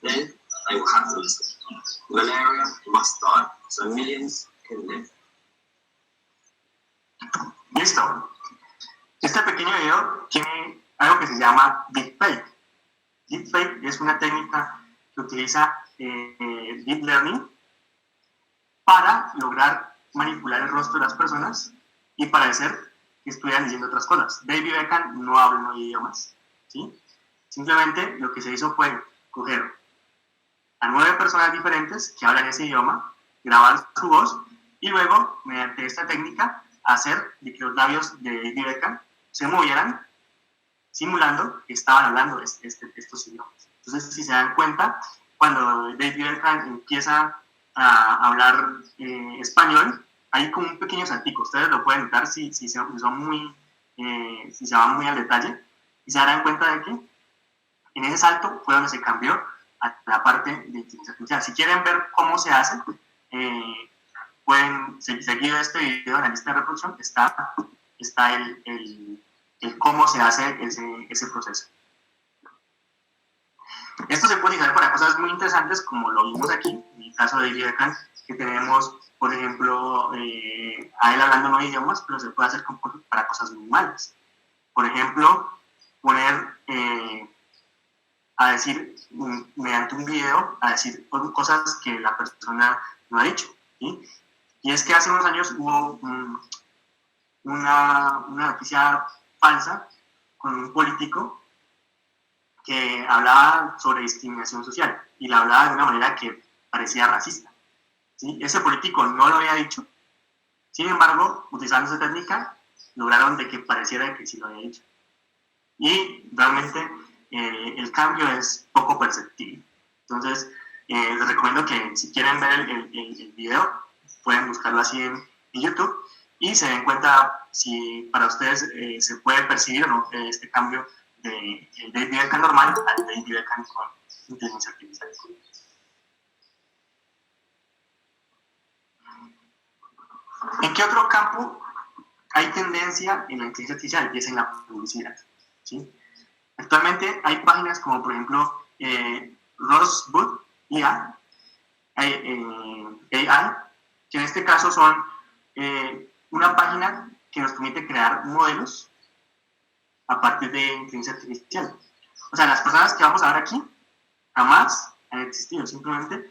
then they will have to listen. Malaria must die, so millions can live. Listo. Este pequeño video tiene algo que se llama deepfake. Deepfake es una técnica que utiliza deep learning para lograr manipular el rostro de las personas y parecer que estuvieran diciendo otras cosas. David Beckham no habla no idiomas, ¿sí? Simplemente lo que se hizo fue coger a 9 personas diferentes que hablan ese idioma, grabar su voz y luego, mediante esta técnica, hacer de que los labios de David Beckham se movieran, simulando que estaban hablando estos idiomas. Entonces, si se dan cuenta, cuando David Beckham empieza a hablar español, hay como un pequeño saltico. Ustedes lo pueden notar si se van muy al detalle y se darán cuenta de que en ese salto fue donde se cambió a la parte de inteligencia artificial. Si quieren ver cómo se hace, pueden seguir este video en la lista de reproducción. Está el cómo se hace ese proceso. Esto se puede utilizar para cosas muy interesantes, como lo vimos aquí, en el caso de David Beckham, que tenemos, por ejemplo, a él hablando 9 idiomas, pero se puede hacer para cosas muy malas. Por ejemplo, poner a decir, mediante un video, a decir cosas que la persona no ha dicho, ¿sí? Y es que hace unos años hubo una noticia falsa con un político que hablaba sobre discriminación social y la hablaba de una manera que parecía racista, ¿sí? Ese político no lo había dicho, sin embargo, utilizando esa técnica, lograron de que pareciera que sí lo había dicho. Y realmente el cambio es poco perceptible. Entonces, les recomiendo que si quieren ver el video, pueden buscarlo así en YouTube y se den cuenta si para ustedes se puede percibir o no este cambio de David Beckham normal al David Beckham con inteligencia artificial. ¿En qué otro campo hay tendencia en la inteligencia artificial? Y es en la publicidad, ¿sí? Actualmente hay páginas como, por ejemplo, Rosebud AI, que en este caso son una página que nos permite crear modelos a partir de inteligencia artificial. O sea, las personas que vamos a ver aquí jamás han existido, simplemente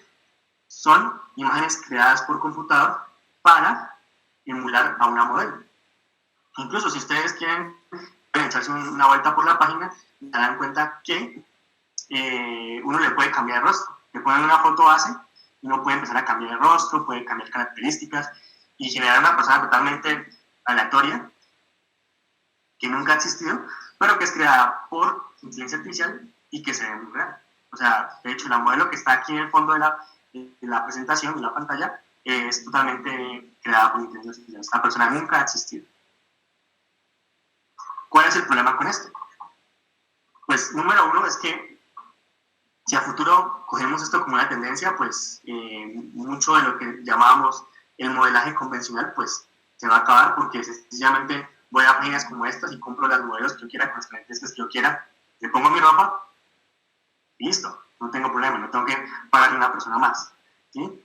son imágenes creadas por computador para emular a una modelo. Incluso si ustedes quieren echarse una vuelta por la página, se dan cuenta que uno le puede cambiar el rostro. Le ponen una foto base y uno puede empezar a cambiar el rostro, puede cambiar características y generar una persona totalmente aleatoria que nunca ha existido, pero que es creada por inteligencia artificial y que se ve muy real. O sea, de hecho, la modelo que está aquí en el fondo de la presentación, de la pantalla, es totalmente creada por inteligencia artificial. Esta persona nunca ha existido. ¿Cuál es el problema con esto? Pues, número uno es que si a futuro cogemos esto como una tendencia, pues mucho de lo que llamábamos el modelaje convencional, pues se va a acabar porque sencillamente voy a páginas como estas y compro las modelos que yo quiera, con las características que yo quiera, le pongo mi ropa y listo, no tengo problema, no tengo que pagarle a una persona más, ¿sí?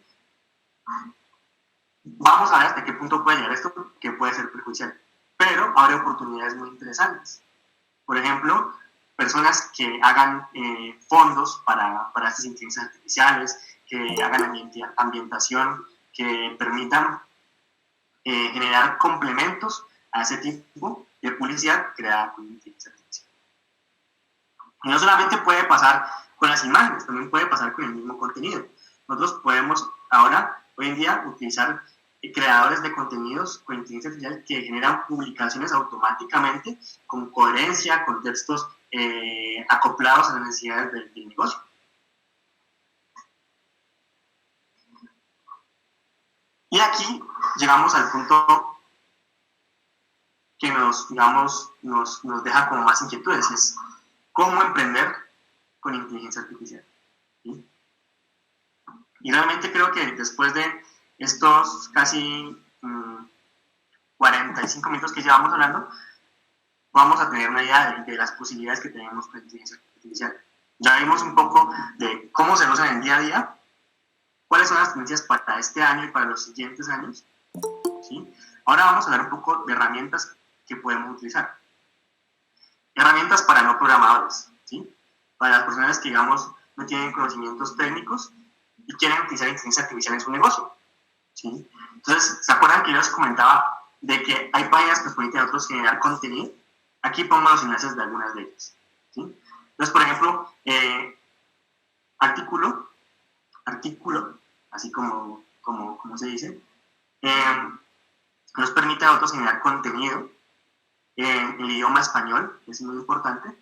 Vamos a ver hasta qué punto puede llegar esto, que puede ser perjudicial, pero abre oportunidades muy interesantes. Por ejemplo, personas que hagan fondos para estas inteligencias artificiales, que hagan ambientación, que permitan generar complementos a ese tipo de publicidad creada con inteligencia artificial. Y no solamente puede pasar con las imágenes, también puede pasar con el mismo contenido. Nosotros podemos ahora, hoy en día, utilizar creadores de contenidos con inteligencia artificial que generan publicaciones automáticamente con coherencia, con textos acoplados a las necesidades del negocio. Y aquí llegamos al punto que nos deja como más inquietudes, es cómo emprender con inteligencia artificial. ¿Sí? Y realmente creo que después de estos casi 45 minutos que llevamos hablando, vamos a tener una idea de las posibilidades que tenemos con inteligencia artificial. Ya vimos un poco de cómo se usa en el día a día, cuáles son las tendencias para este año y para los siguientes años. ¿Sí? Ahora vamos a hablar un poco de herramientas que podemos utilizar. Herramientas para no programadores, ¿sí? Para las personas que, digamos, no tienen conocimientos técnicos y quieren utilizar inteligencia artificial en su negocio, ¿sí? Entonces, ¿se acuerdan que yo les comentaba de que hay páginas que nos permiten a nosotros generar contenido? Aquí pongo los enlaces de algunas de ellas, ¿sí? Entonces, por ejemplo, artículo, así como se dice, nos permite a nosotros generar contenido en el idioma español, que es muy importante,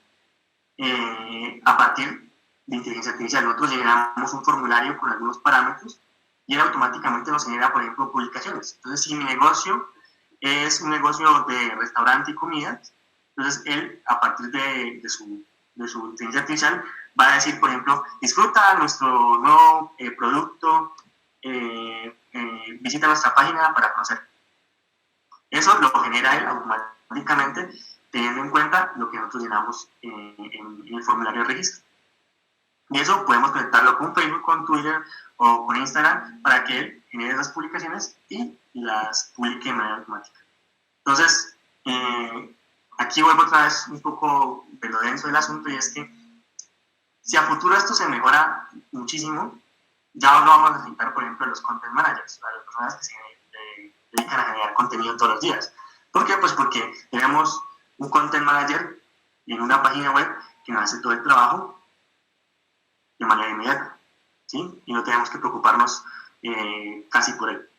a partir de inteligencia artificial. Nosotros generamos un formulario con algunos parámetros y él automáticamente nos genera, por ejemplo, publicaciones. Entonces, si mi negocio es un negocio de restaurante y comida, entonces él, a partir de su inteligencia artificial, va a decir, por ejemplo, disfruta nuestro nuevo producto, visita nuestra página para conocer. Eso lo genera él automáticamente, teniendo en cuenta lo que nosotros llenamos en el formulario de registro. Y eso podemos conectarlo con Facebook, con Twitter o con Instagram para que él genere esas publicaciones y las publique de manera automática. Entonces, aquí vuelvo otra vez un poco de lo denso del asunto, y es que si a futuro esto se mejora muchísimo, ya no vamos a necesitar, por ejemplo, los content managers, las personas que se dedican a generar contenido todos los días. ¿Por qué? Pues porque tenemos un content manager en una página web que nos hace todo el trabajo de manera inmediata, ¿sí? Y no tenemos que preocuparnos casi por él.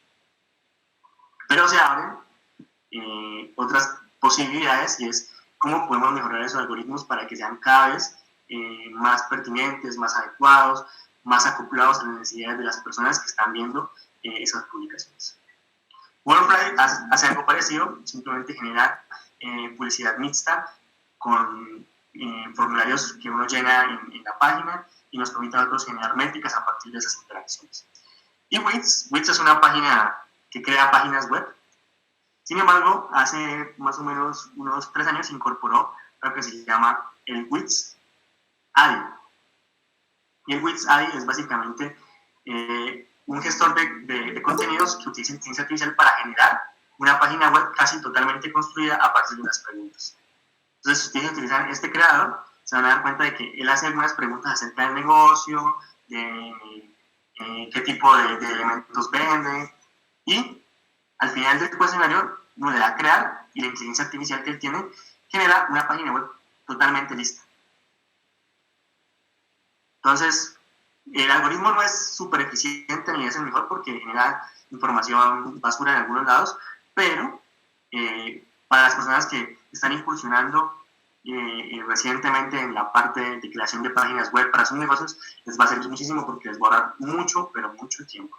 Pero se abren otras posibilidades, y es cómo podemos mejorar esos algoritmos para que sean cada vez más pertinentes, más adecuados, más acoplados a las necesidades de las personas que están viendo esas publicaciones. Wordfly hace algo parecido, simplemente genera publicidad mixta con formularios que uno llena en la página y nos permite a nosotros generar métricas a partir de esas interacciones. Y Wix es una página que crea páginas web. Sin embargo, hace más o menos unos 3 años se incorporó lo que se llama el Wix ADI. Y el Wix ADI es básicamente un gestor de contenidos que utiliza inteligencia artificial para generar una página web casi totalmente construida a partir de unas preguntas. Entonces, si ustedes utilizan este creador, se van a dar cuenta de que él hace algunas preguntas acerca del negocio, de qué tipo de elementos vende, y al final del cuestionario uno le da a crear, y la inteligencia artificial que él tiene genera una página web totalmente lista. Entonces, el algoritmo no es súper eficiente ni es el mejor porque genera información basura en algunos lados, pero para las personas que están incursionando recientemente en la parte de creación de páginas web para sus negocios, les va a servir muchísimo porque les va a ahorrar mucho, pero mucho tiempo.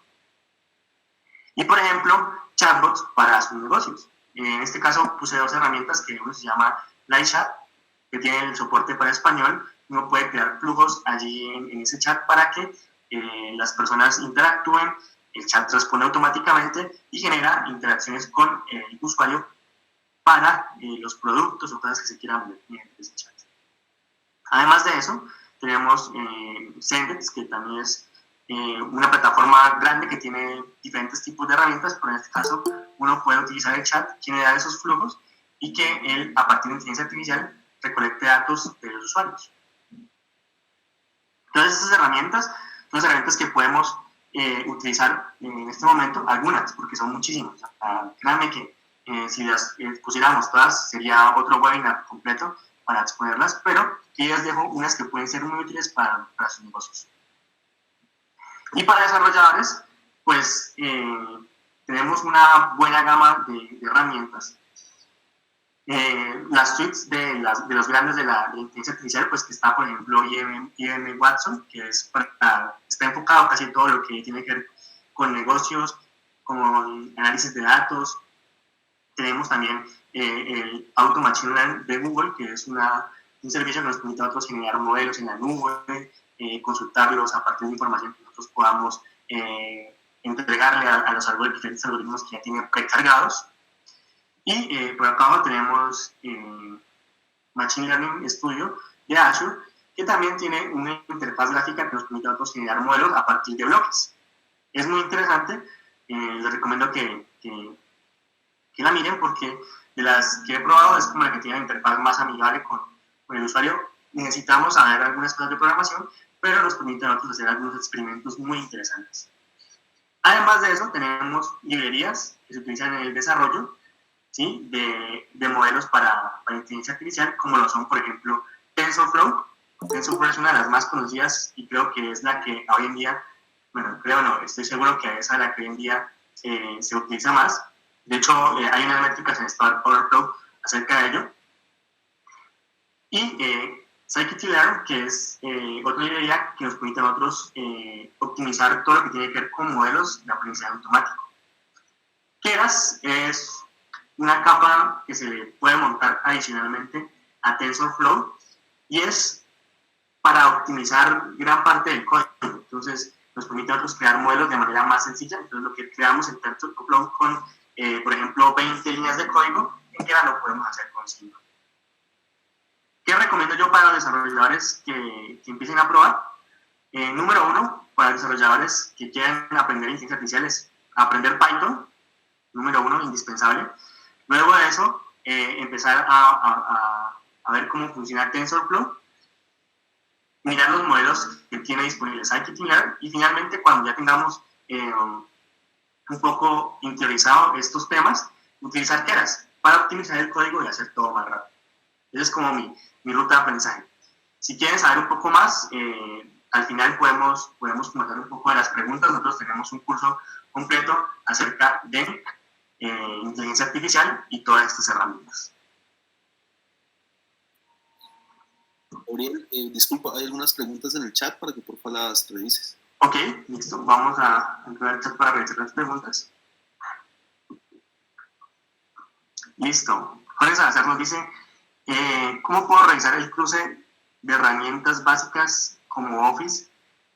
Y por ejemplo, chatbots para sus negocios. En este caso puse 2 herramientas, que uno se llama LiveChat, que tiene el soporte para español. Uno puede crear flujos allí en ese chat para que las personas interactúen, el chat responde automáticamente y genera interacciones con el usuario para los productos o cosas que se quieran ver mediante ese chat. Además de eso, tenemos Zendesk, que también es una plataforma grande que tiene diferentes tipos de herramientas, pero en este caso uno puede utilizar el chat, generar esos flujos y que él, a partir de inteligencia artificial, recolecte datos de los usuarios. Entonces, estas herramientas son las herramientas que podemos utilizar en este momento, algunas, porque son muchísimas. Créanme que si las pusiéramos todas, sería otro webinar completo para exponerlas, pero aquí les dejo unas que pueden ser muy útiles para sus negocios. Y para desarrolladores, pues tenemos una buena gama de herramientas. Las suites de los grandes de la inteligencia artificial, pues que está, por ejemplo, IBM Watson, que está enfocado casi en todo lo que tiene que ver con negocios, con análisis de datos. Tenemos también el Auto Machine Learning de Google, que es una un servicio que nos permite a nosotros generar modelos en la nube, consultarlos a partir de información que nosotros podamos entregarle a los diferentes algoritmos que ya tienen precargados. Y por acá abajo tenemos Machine Learning Studio de Azure, que también tiene una interfaz gráfica que nos permite a nosotros generar modelos a partir de bloques. Es muy interesante, les recomiendo que la miren porque de las que he probado es como la que tiene la interfaz más amigable con el usuario. Necesitamos saber algunas cosas de programación, pero nos permite a nosotros hacer algunos experimentos muy interesantes. Además de eso, tenemos librerías que se utilizan en el desarrollo, ¿sí?, de modelos para inteligencia artificial, como lo son, por ejemplo, TensorFlow. TensorFlow es una de las más conocidas y creo que es la que hoy en día, bueno, creo no, estoy seguro que es la que hoy en día se utiliza más. De hecho, hay unas métricas en Stack Overflow acerca de ello. Y Scikit-Learn, que es otra librería que nos permite a nosotros optimizar todo lo que tiene que ver con modelos de aprendizaje automático. Keras es una capa que se le puede montar adicionalmente a TensorFlow y es para optimizar gran parte del código. Entonces, nos permite a nosotros crear modelos de manera más sencilla. Entonces, lo que creamos en TensorFlow con, por ejemplo, 20 líneas de código, en Keras lo podemos hacer con 5. ¿Qué recomiendo yo para los desarrolladores que empiecen a probar? Número 1, para los desarrolladores que quieren aprender inteligencia artificial es aprender Python. Número 1, indispensable. Luego de eso, empezar a ver cómo funciona TensorFlow, mirar los modelos que tiene disponibles Scikit-Learn y finalmente, cuando ya tengamos un poco interiorizado estos temas, utilizar Keras para optimizar el código y hacer todo más rápido. Esa es como mi ruta de aprendizaje. Si quieren saber un poco más, al final podemos comentar un poco de las preguntas. Nosotros tenemos un curso completo acerca de inteligencia artificial y todas estas herramientas. Gabriel, disculpa, hay algunas preguntas en el chat para que por favor las revises. Ok, listo. Vamos a entrar al chat para revisar las preguntas. Listo. Jorge Salazar nos dice, ¿cómo puedo realizar el cruce de herramientas básicas como Office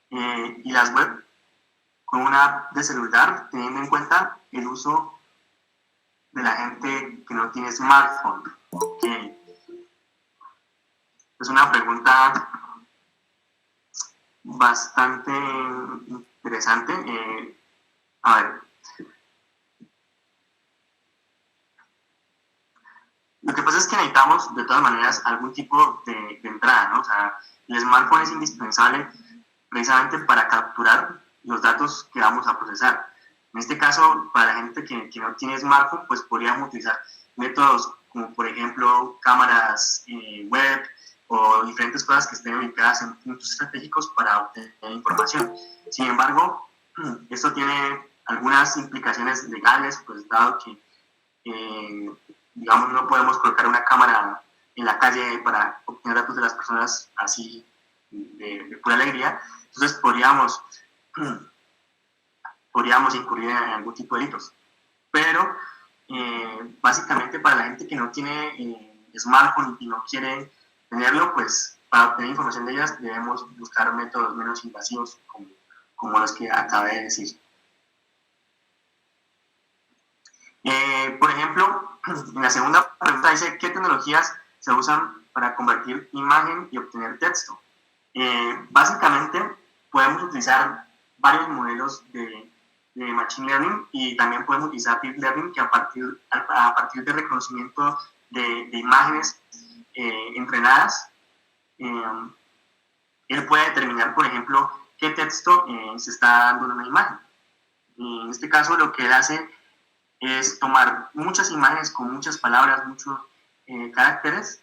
y las web con una app de celular, teniendo en cuenta el uso de la gente que no tiene smartphone? Okay. Es una pregunta bastante interesante. A ver. Lo que pasa es que necesitamos, de todas maneras, algún tipo de entrada, ¿no? O sea, el smartphone es indispensable precisamente para capturar los datos que vamos a procesar. En este caso, para la gente que no tiene smartphone, pues podríamos utilizar métodos como, por ejemplo, cámaras web o diferentes cosas que estén ubicadas en puntos estratégicos para obtener información. Sin embargo, esto tiene algunas implicaciones legales, pues dado que digamos, no podemos colocar una cámara en la calle para obtener datos de las personas así de pura alegría. Entonces podríamos incurrir en algún tipo de delitos. Pero básicamente para la gente que no tiene smartphone y no quiere tenerlo, pues para obtener información de ellas debemos buscar métodos menos invasivos como los que acabé de decir. Por ejemplo, en la segunda pregunta dice, ¿qué tecnologías se usan para convertir imagen y obtener texto? Básicamente, podemos utilizar varios modelos de Machine Learning y también podemos utilizar Deep Learning, que a partir de reconocimiento de imágenes entrenadas, él puede determinar, por ejemplo, qué texto se está dando en una imagen. En este caso, lo que él hace es tomar muchas imágenes con muchas palabras, muchos caracteres,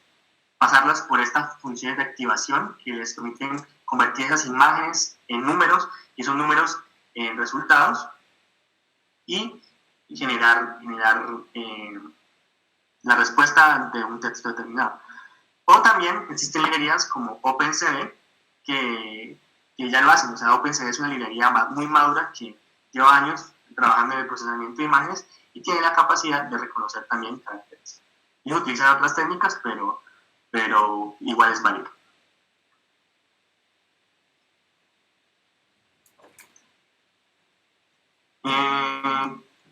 pasarlas por estas funciones de activación que les permiten convertir esas imágenes en números y esos números en resultados y generar la respuesta de un texto determinado. O también existen librerías como OpenCV que ya lo hacen. O sea, OpenCV es una librería muy madura que lleva años trabajando en el procesamiento de imágenes y tiene la capacidad de reconocer también caracteres. Ellos utilizan otras técnicas, pero pero igual es válido.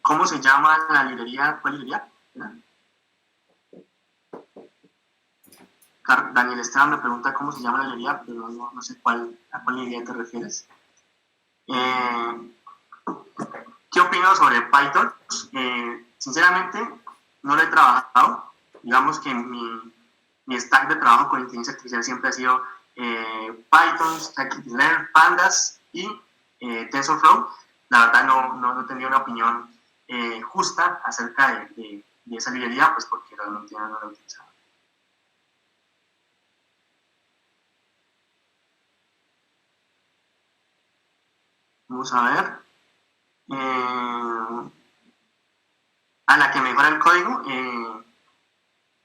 ¿Cómo se llama la librería? ¿Cuál librería? Daniel Esteban me pregunta cómo se llama la librería, pero no sé a cuál librería te refieres. ¿Qué opino sobre Python? Sinceramente, no lo he trabajado. Digamos que mi stack de trabajo con inteligencia artificial siempre ha sido Python, Scikit-Learn, Pandas y TensorFlow. La verdad no he tenido una opinión justa acerca de esa librería, pues porque realmente no la he utilizado. Vamos a ver. A la que mejora el código,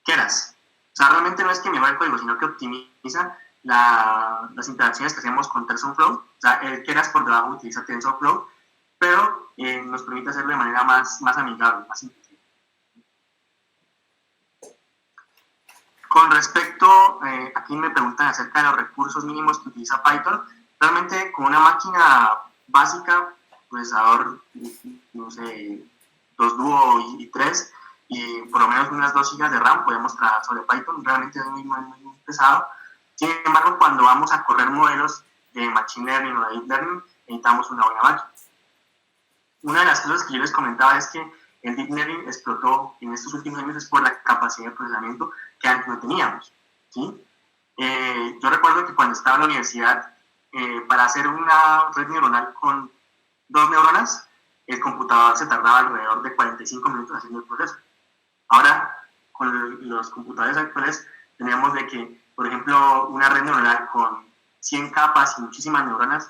Keras. O sea, realmente no es que mejore el código, sino que optimiza las interacciones que hacemos con TensorFlow. O sea, el Keras por debajo utiliza TensorFlow, pero nos permite hacerlo de manera más amigable, más intuitiva. Con respecto, aquí me preguntan acerca de los recursos mínimos que utiliza Python. Realmente con una máquina básica, procesador, no sé, 2 Duo y 3, y por lo menos unas 2 GB de RAM, podemos trabajar sobre Python. Realmente es muy pesado. Sin embargo, cuando vamos a correr modelos de Machine Learning o de Deep Learning, necesitamos una buena máquina. Una de las cosas que yo les comentaba es que el Deep Learning explotó en estos últimos años por la capacidad de procesamiento que antes no teníamos, ¿sí? Yo recuerdo que cuando estaba en la universidad, para hacer una red neuronal con 2 neuronas, el computador se tardaba alrededor de 45 minutos haciendo el proceso. Ahora, con los computadores actuales, tenemos de que, por ejemplo, una red neuronal con 100 capas y muchísimas neuronas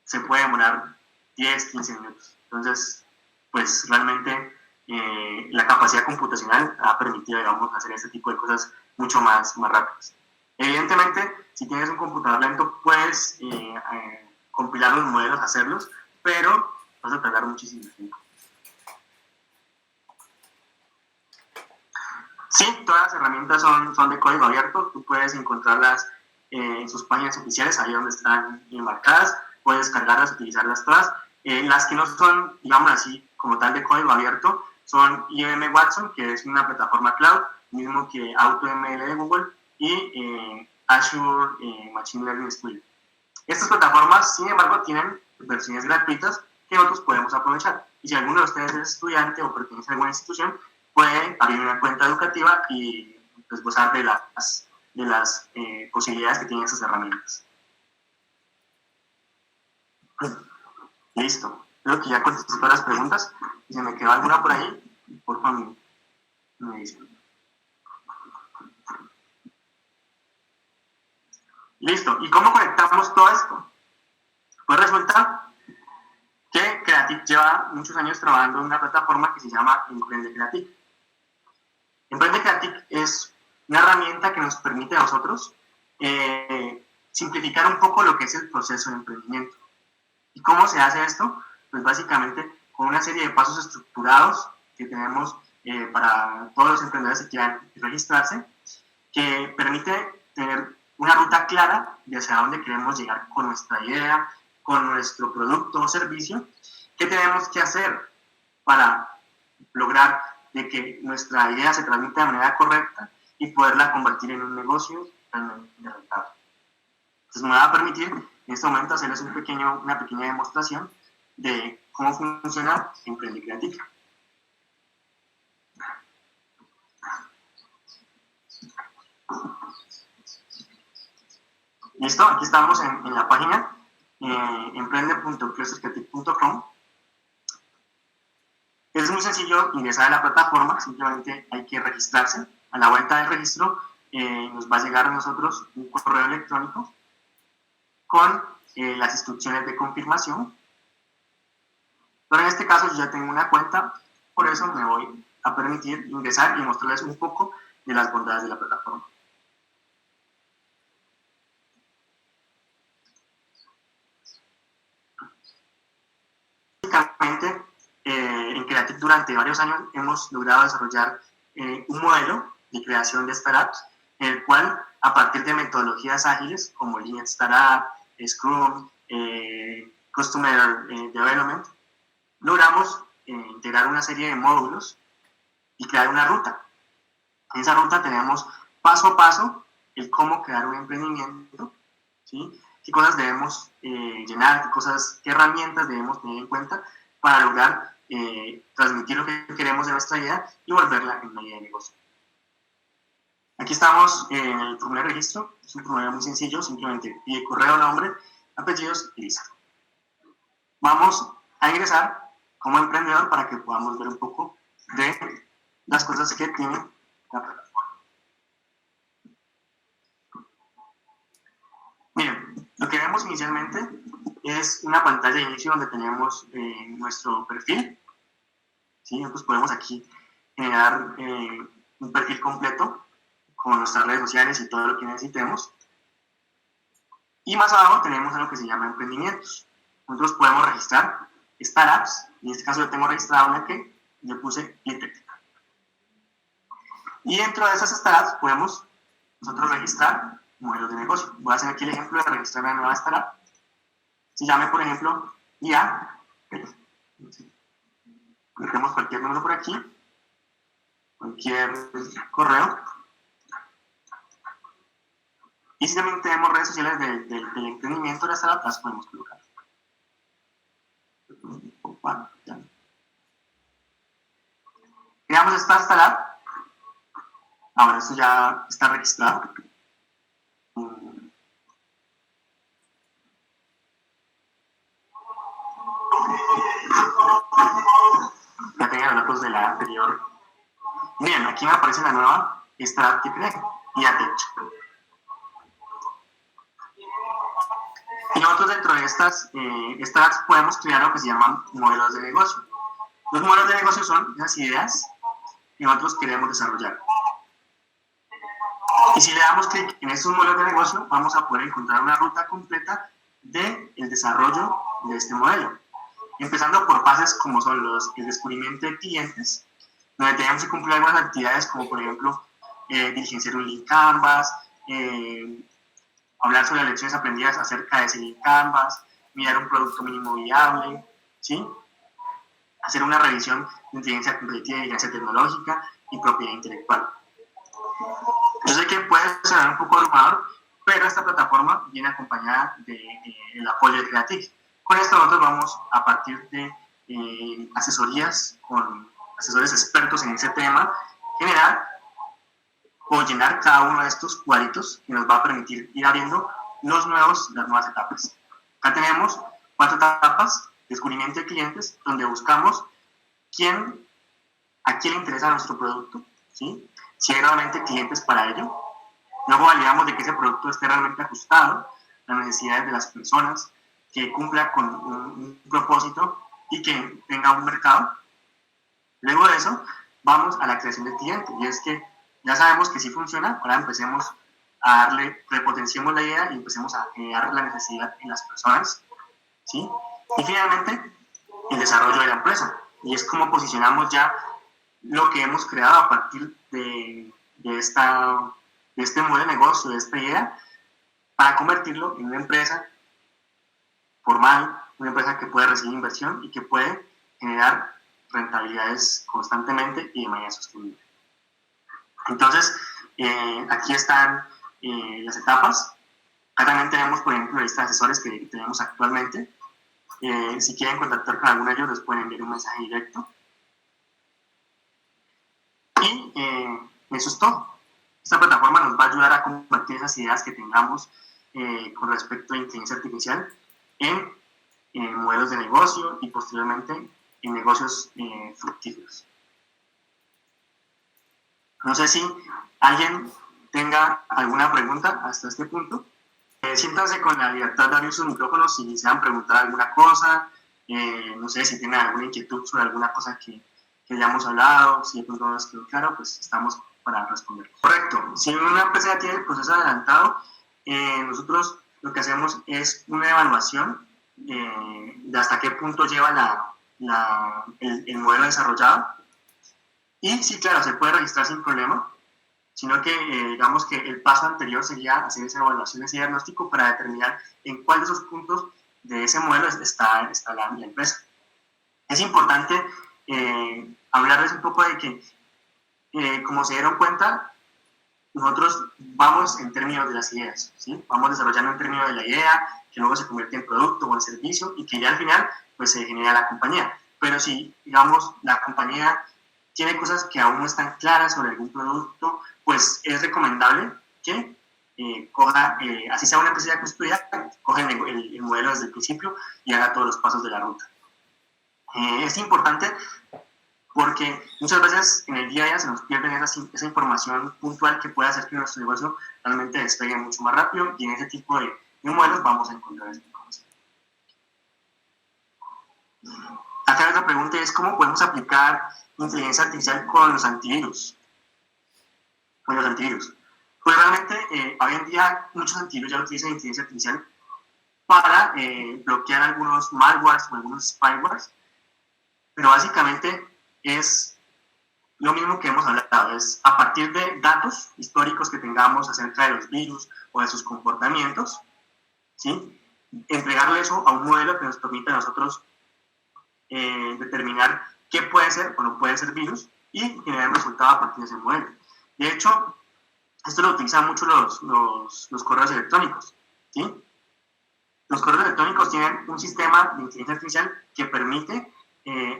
se puede demorar 10, 15 minutos. Entonces, pues realmente la capacidad computacional ha permitido, digamos, hacer este tipo de cosas mucho más rápidas. Evidentemente, si tienes un computador lento, puedes compilar los modelos, hacerlos, pero vas a tardar muchísimo tiempo. Sí, todas las herramientas son de código abierto. Tú puedes encontrarlas en sus páginas oficiales, ahí donde están marcadas. Puedes descargarlas, utilizarlas todas. Las que no son, digamos así, como tal de código abierto, son IBM Watson, que es una plataforma cloud, mismo que AutoML de Google, y Azure Machine Learning Studio. Estas plataformas, sin embargo, tienen versiones gratuitas que nosotros podemos aprovechar. Y si alguno de ustedes es estudiante o pertenece a alguna institución, puede abrir una cuenta educativa y pues, gozar de las posibilidades que tienen esas herramientas. Listo. Creo que ya contesté todas las preguntas. Si se me quedó alguna por ahí, por favor, me dicen. Listo. ¿Y cómo conectamos todo esto? Pues resulta que Creative lleva muchos años trabajando en una plataforma que se llama Emprende Creative. Emprende Creative es una herramienta que nos permite a nosotros simplificar un poco lo que es el proceso de emprendimiento. ¿Y cómo se hace esto? Pues básicamente con una serie de pasos estructurados que tenemos para todos los emprendedores que quieran registrarse, que permite tener una ruta clara de hacia dónde queremos llegar con nuestra idea, con nuestro producto o servicio. ¿Qué tenemos que hacer para lograr de que nuestra idea se transmita de manera correcta y poderla convertir en un negocio realmente rentable? Entonces me va a permitir en este momento hacerles una pequeña demostración de cómo funciona Emprende Creative. Listo, aquí estamos en la página emprende.clusterscreative.com. Es muy sencillo ingresar a la plataforma, simplemente hay que registrarse. A la vuelta del registro nos va a llegar a nosotros un correo electrónico con las instrucciones de confirmación. Pero en este caso yo ya tengo una cuenta, por eso me voy a permitir ingresar y mostrarles un poco de las bondades de la plataforma. Básicamente, en Creative durante varios años hemos logrado desarrollar un modelo de creación de startups el cual, a partir de metodologías ágiles como Lean Startup, Scrum, Customer Development, logramos integrar una serie de módulos y crear una ruta. En esa ruta tenemos paso a paso el cómo crear un emprendimiento, ¿sí? Qué cosas debemos llenar, qué herramientas debemos tener en cuenta para lograr transmitir lo que queremos de nuestra idea y volverla en una idea de negocio. Aquí estamos en el formulario de registro. Es un formulario muy sencillo, simplemente pide correo, nombre, apellidos y listo. Vamos a ingresar como emprendedor para que podamos ver un poco de las cosas que tiene la plataforma. Miren, lo que vemos inicialmente es una pantalla de inicio donde tenemos nuestro perfil. ¿Sí? Entonces podemos aquí generar un perfil completo con nuestras redes sociales y todo lo que necesitemos. Y más abajo tenemos algo que se llama emprendimientos. Nosotros podemos registrar startups, y en este caso yo tengo registrada una que le puse Litec. Y dentro de esas startups podemos nosotros registrar modelos de negocio. Voy a hacer aquí el ejemplo de registrar una nueva startup. Se llame, por ejemplo, IA. Metemos cualquier número por aquí, cualquier correo. Y si también tenemos redes sociales del emprendimiento de la startup, las podemos colocar. Creamos esta startup. Ahora esto ya está registrado. Ya tenía los datos de la anterior. Bien, aquí me aparece la nueva startup que creé, IATech. Y nosotros dentro de estas startups podemos crear lo que se llaman modelos de negocio. Los modelos de negocio son las ideas que nosotros queremos desarrollar. Y si le damos clic en estos modelos de negocio, vamos a poder encontrar una ruta completa del desarrollo de este modelo. Empezando por fases como son el descubrimiento de clientes, donde tenemos que cumplir algunas actividades como por ejemplo diligenciar un Lean Canvas, hablar sobre las lecciones aprendidas acerca de ese Lean Canvas, mirar un producto mínimo viable, ¿sí? Hacer una revisión de inteligencia competitiva, inteligencia tecnológica y propiedad intelectual. Yo sé que puede sonar un poco abrumador, pero esta plataforma viene acompañada del apoyo de Creative. Con esto nosotros vamos, a partir de asesorías con asesores expertos en ese tema, generar o llenar cada uno de estos cuadritos que nos va a permitir ir abriendo las nuevas etapas. Acá tenemos 4 etapas: descubrimiento de clientes, donde buscamos a quién le interesa nuestro producto, ¿sí? Si hay realmente clientes para ello. Luego validamos de que ese producto esté realmente ajustado a las necesidades de las personas, que cumpla con un propósito y que tenga un mercado. Luego de eso, vamos a la creación del cliente, y es que ya sabemos que sí funciona, ahora empecemos a repotenciemos la idea y empecemos a generar la necesidad en las personas, ¿sí? Y finalmente, el desarrollo de la empresa, y es como posicionamos ya lo que hemos creado a partir de este modelo de negocio, de esta idea, para convertirlo en una empresa formal, una empresa que puede recibir inversión y que puede generar rentabilidades constantemente y de manera sostenible. Entonces, aquí están las etapas. Acá también tenemos, por ejemplo, la lista de asesores que tenemos actualmente. Si quieren contactar con alguno de ellos, les pueden enviar un mensaje directo. Y eso es todo. Esta plataforma nos va a ayudar a compartir esas ideas que tengamos con respecto a inteligencia artificial en modelos de negocio y posteriormente en negocios fructíferos. No sé si alguien tenga alguna pregunta hasta este punto. Siéntanse con la libertad de abrir sus micrófonos si desean preguntar alguna cosa. No sé si tienen alguna inquietud sobre alguna cosa que hayamos hablado, si de pronto no les quedó claro, pues estamos para responder. Correcto. Si una empresa tiene el proceso adelantado, nosotros lo que hacemos es una evaluación de hasta qué punto lleva el modelo desarrollado. Y sí, claro, se puede registrar sin problema. sino que digamos que el paso anterior sería hacer esa evaluación, ese diagnóstico para determinar en cuál de esos puntos de ese modelo está la empresa. Es importante hablarles un poco de que, como se dieron cuenta, nosotros vamos en términos de las ideas, ¿sí? Vamos desarrollando en términos de la idea, que luego se convierte en producto o en servicio y que ya al final pues se genera la compañía. Pero si, digamos, la compañía tiene cosas que aún no están claras sobre algún producto, pues es recomendable que coja, así sea una empresa ya construida, cogen el modelo desde el principio y haga todos los pasos de la ruta. Es importante porque muchas veces en el día a día se nos pierde esa información puntual que puede hacer que nuestro negocio realmente despegue mucho más rápido, y en ese tipo de modelos vamos a encontrar esa información. Acá otra pregunta es: ¿cómo podemos aplicar inteligencia artificial con los antivirus? Pues realmente hoy en día muchos antivirus ya utilizan inteligencia artificial para bloquear algunos malwares o algunos spywares, pero básicamente es lo mismo que hemos hablado, es a partir de datos históricos que tengamos acerca de los virus o de sus comportamientos, ¿sí? Entregarle eso a un modelo que nos permita a nosotros determinar qué puede ser o no puede ser virus y generar un resultado a partir de ese modelo. De hecho, esto lo utilizan mucho los correos electrónicos, ¿sí? Los correos electrónicos tienen un sistema de inteligencia artificial que permite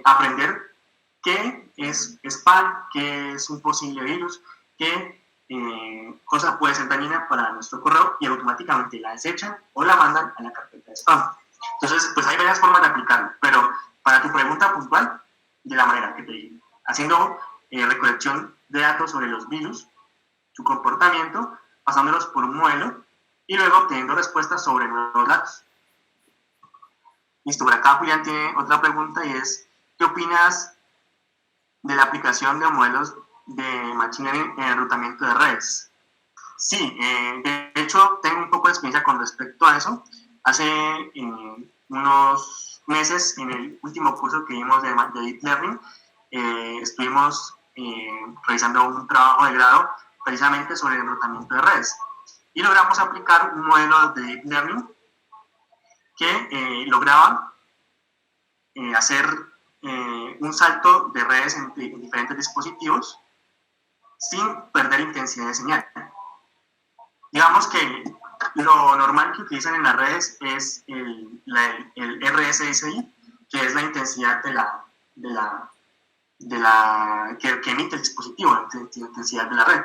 aprender qué es spam, qué es un posible virus, qué cosa puede ser dañina para nuestro correo, y automáticamente la desechan o la mandan a la carpeta de spam. Entonces, pues hay varias formas de aplicarlo, pero para tu pregunta puntual, de la manera que te dije, haciendo recolección de datos sobre los virus, su comportamiento, pasándolos por un modelo y luego obteniendo respuestas sobre nuevos datos. Listo, por acá Julián tiene otra pregunta y es: ¿qué opinas de la aplicación de modelos de Machine Learning en enrutamiento de redes? Sí, de hecho tengo un poco de experiencia con respecto a eso. Hace unos meses, en el último curso que vimos de Deep Learning, estuvimos realizando un trabajo de grado precisamente sobre el enrutamiento de redes y logramos aplicar un modelo de Deep Learning que lograba hacer un salto de redes en diferentes dispositivos sin perder intensidad de señal. Digamos que lo normal que utilizan en las redes es el RSSI, que es la intensidad que emite el dispositivo, la intensidad de la red.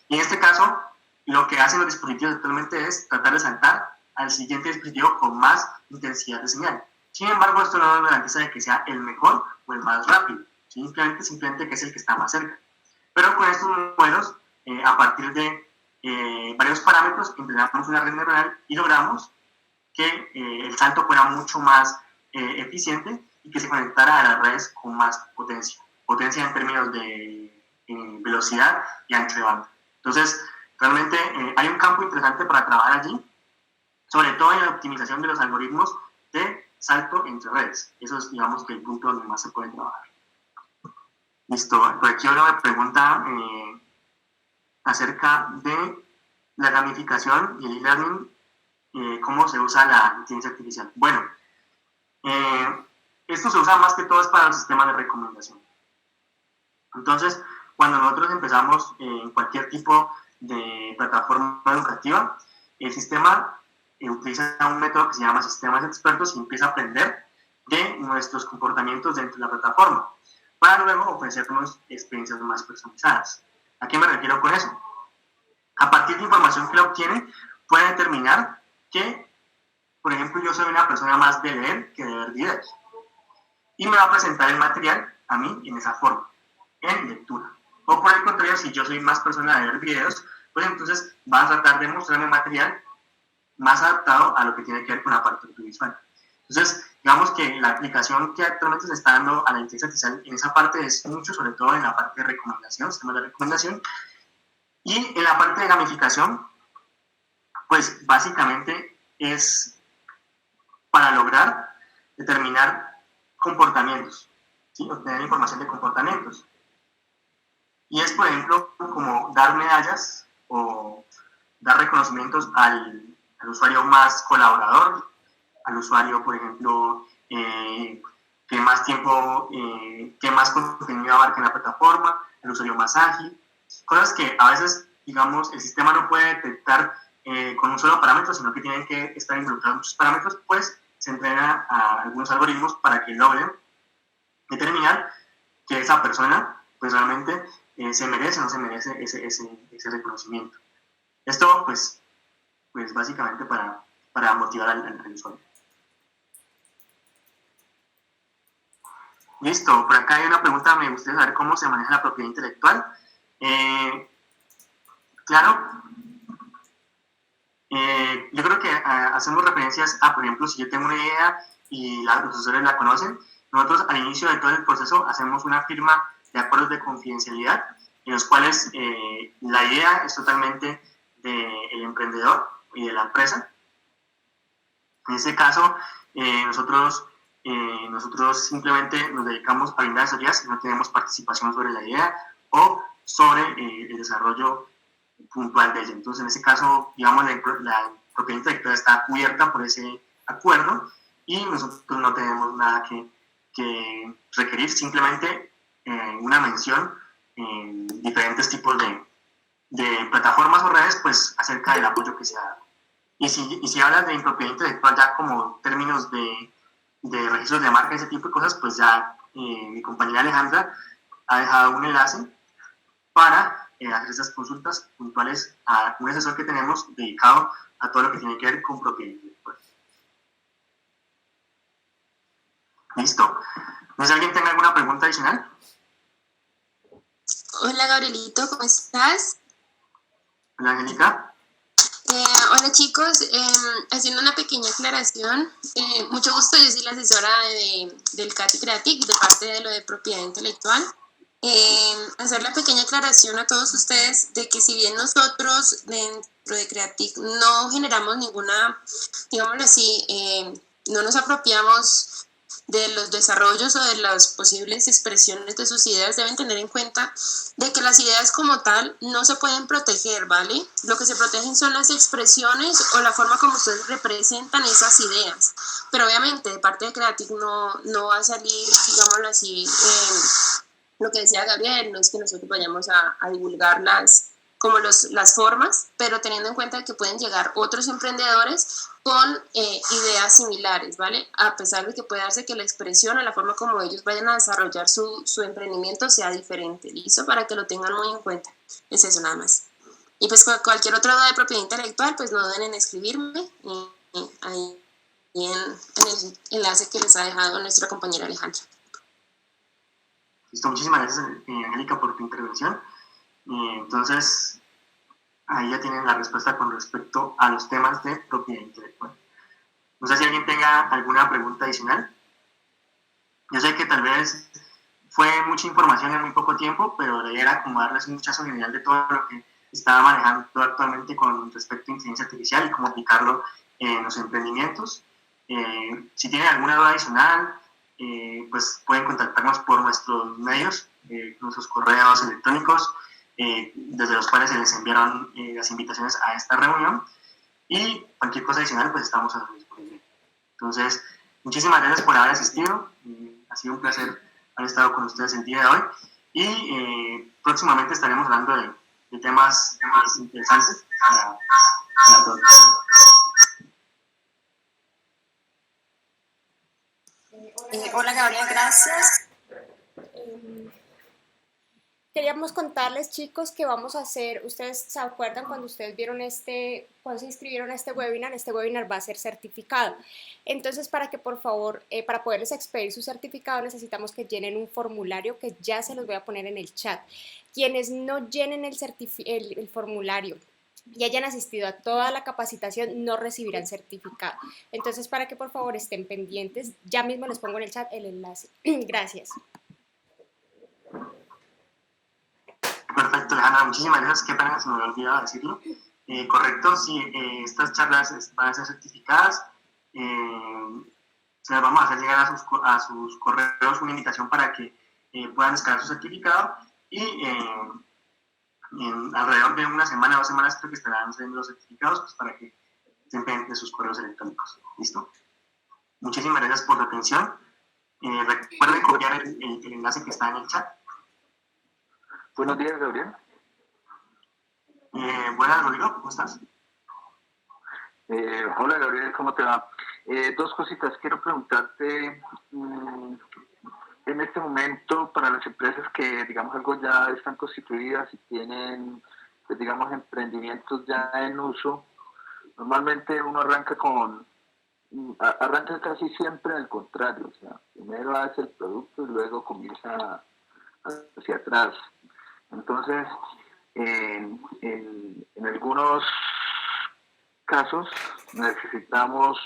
Y en este caso, lo que hacen los dispositivos actualmente es tratar de saltar al siguiente dispositivo con más intensidad de señal. Sin embargo, esto no nos garantiza de que sea el mejor o el más rápido, simplemente que es el que está más cerca. Pero con estos modelos, a partir de varios parámetros, entrenamos una red neuronal y logramos que el salto fuera mucho más eficiente y que se conectara a las redes con más potencia. Potencia en términos de velocidad y ancho de banda. Entonces, realmente hay un campo interesante para trabajar allí, sobre todo en la optimización de los algoritmos de salto entre redes. Eso es, digamos, que el punto donde más se puede trabajar. Listo, por aquí ahora me pregunta acerca de la gamificación y el e-learning, cómo se usa la inteligencia artificial. Bueno, esto se usa más que todo es para el sistema de recomendación. Entonces, cuando nosotros empezamos en cualquier tipo de plataforma educativa, el sistema utiliza un método que se llama sistemas expertos y empieza a aprender de nuestros comportamientos dentro de la plataforma para luego ofrecernos experiencias más personalizadas. ¿A qué me refiero con eso? A partir de información que la obtiene, puede determinar que, por ejemplo, yo soy una persona más de leer que de ver videos, y me va a presentar el material a mí en esa forma, en lectura. O por el contrario, si yo soy más persona de ver videos, pues entonces va a tratar de mostrarme material más adaptado a lo que tiene que ver con la parte audiovisual. Entonces, digamos que la aplicación que actualmente se está dando a la inteligencia artificial en esa parte es mucho, sobre todo en la parte de recomendación, sistemas de recomendación, y en la parte de gamificación, pues básicamente es para lograr determinar comportamientos, ¿sí? Obtener información de comportamientos. Y es, por ejemplo, como dar medallas o dar reconocimientos al usuario más colaborador, al usuario, por ejemplo, que más tiempo, que más contenido abarca en la plataforma, al usuario más ágil, cosas que a veces, digamos, el sistema no puede detectar con un solo parámetro, sino que tienen que estar involucrados muchos parámetros, pues se entrena a algunos algoritmos para que logren determinar que esa persona, pues realmente se merece o no se merece ese reconocimiento. Esto, pues básicamente para motivar al usuario. Listo, por acá hay una pregunta, me gustaría saber cómo se maneja la propiedad intelectual. Claro, yo creo que hacemos referencias a, por ejemplo, si yo tengo una idea y los usuarios la conocen, nosotros al inicio de todo el proceso hacemos una firma de acuerdos de confidencialidad en los cuales la idea es totalmente del emprendedor y de la empresa. En este caso, nosotros simplemente nos dedicamos a brindar asesorías y no tenemos participación sobre la idea o sobre el desarrollo puntual de ella. Entonces, en ese caso, digamos, la propiedad intelectual está cubierta por ese acuerdo y nosotros no tenemos nada que requerir, simplemente una mención en diferentes tipos de plataformas o redes, pues acerca del apoyo que se ha dado. Y si hablas de propiedad intelectual ya como términos de registros de marca, ese tipo de cosas, pues ya mi compañera Alejandra ha dejado un enlace para hacer esas consultas puntuales a un asesor que tenemos dedicado a todo lo que tiene que ver con propiedad intelectual. Listo. No sé si alguien tenga alguna pregunta adicional. Hola Gabrielito, ¿cómo estás? Hola Angélica. Hola chicos, haciendo una pequeña aclaración, mucho gusto, yo soy la asesora del CATI Creatic de parte de lo de propiedad intelectual. Hacer la pequeña aclaración a todos ustedes de que si bien nosotros dentro de Creatic no generamos ninguna, digámoslo así, no nos apropiamos de los desarrollos o de las posibles expresiones de sus ideas, deben tener en cuenta de que las ideas como tal no se pueden proteger, ¿vale? Lo que se protegen son las expresiones o la forma como ustedes representan esas ideas. Pero obviamente de parte de Creatic no va a salir, digámoslo así, lo que decía Gabriel, no es que nosotros vayamos a divulgar las formas, pero teniendo en cuenta que pueden llegar otros emprendedores con ideas similares, ¿vale? A pesar de que puede darse que la expresión o la forma como ellos vayan a desarrollar su emprendimiento sea diferente, ¿listo? Para que lo tengan muy en cuenta. Es eso nada más. Y pues cualquier otra duda de propiedad intelectual, pues no duden en escribirme ahí en el enlace que les ha dejado nuestra compañera Alejandra. Listo, muchísimas gracias Angélica por tu intervención. Entonces, ahí ya tienen la respuesta con respecto a los temas de propiedad intelectual. No sé si alguien tenga alguna pregunta adicional. Yo sé que tal vez fue mucha información en muy poco tiempo, pero la idea era como darles un rechazo general de todo lo que estaba manejando actualmente con respecto a inteligencia artificial y cómo aplicarlo en los emprendimientos. Si tienen alguna duda adicional, pues pueden contactarnos por nuestros medios, nuestros correos electrónicos, desde los cuales se les enviaron las invitaciones a esta reunión, y cualquier cosa adicional pues estamos a su disposición. Entonces, muchísimas gracias por haber asistido, ha sido un placer haber estado con ustedes el día de hoy y próximamente estaremos hablando de temas interesantes para todos. Hola Gabriela, gracias. Queríamos contarles, chicos, que vamos a hacer, ustedes se acuerdan cuando ustedes vieron cuando se inscribieron a este webinar va a ser certificado. Entonces, para que por favor, para poderles expedir su certificado, necesitamos que llenen un formulario que ya se los voy a poner en el chat. Quienes no llenen el formulario y hayan asistido a toda la capacitación, no recibirán certificado. Entonces, para que por favor estén pendientes, ya mismo les pongo en el chat el enlace. Gracias. Perfecto, Alejandra, muchísimas gracias. Qué pena, se me había olvidado decirlo. Correcto, sí, estas charlas van a ser certificadas. Se las vamos a hacer llegar a sus correos una invitación para que puedan descargar su certificado y en alrededor de una semana, 2 semanas creo que estarán saliendo los certificados pues, para que se envíen de sus correos electrónicos. ¿Listo? Muchísimas gracias por la atención. Recuerden copiar el enlace que está en el chat. Buenos días, Gabriel. Buenas, Rodrigo, ¿cómo estás? Hola, Gabriel, ¿cómo te va? Dos cositas. Quiero preguntarte, en este momento, para las empresas que, digamos, algo ya están constituidas y tienen, pues, digamos, emprendimientos ya en uso, normalmente uno arranca casi siempre al contrario, o sea, primero hace el producto y luego comienza hacia atrás. Entonces, en algunos casos necesitamos,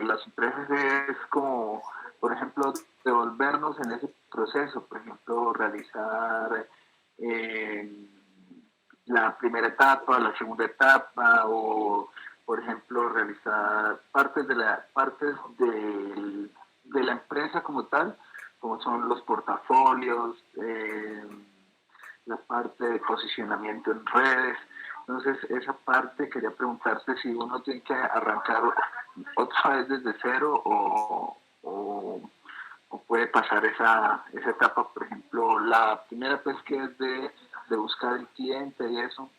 las empresas es como, por ejemplo, devolvernos en ese proceso, por ejemplo, realizar la primera etapa, la segunda etapa, o por ejemplo realizar partes de la empresa como tal, como son los portafolios, la parte de posicionamiento en redes. Entonces, esa parte quería preguntarte si uno tiene que arrancar otra vez desde cero o puede pasar esa etapa, por ejemplo, la primera pues que es de buscar el cliente y eso,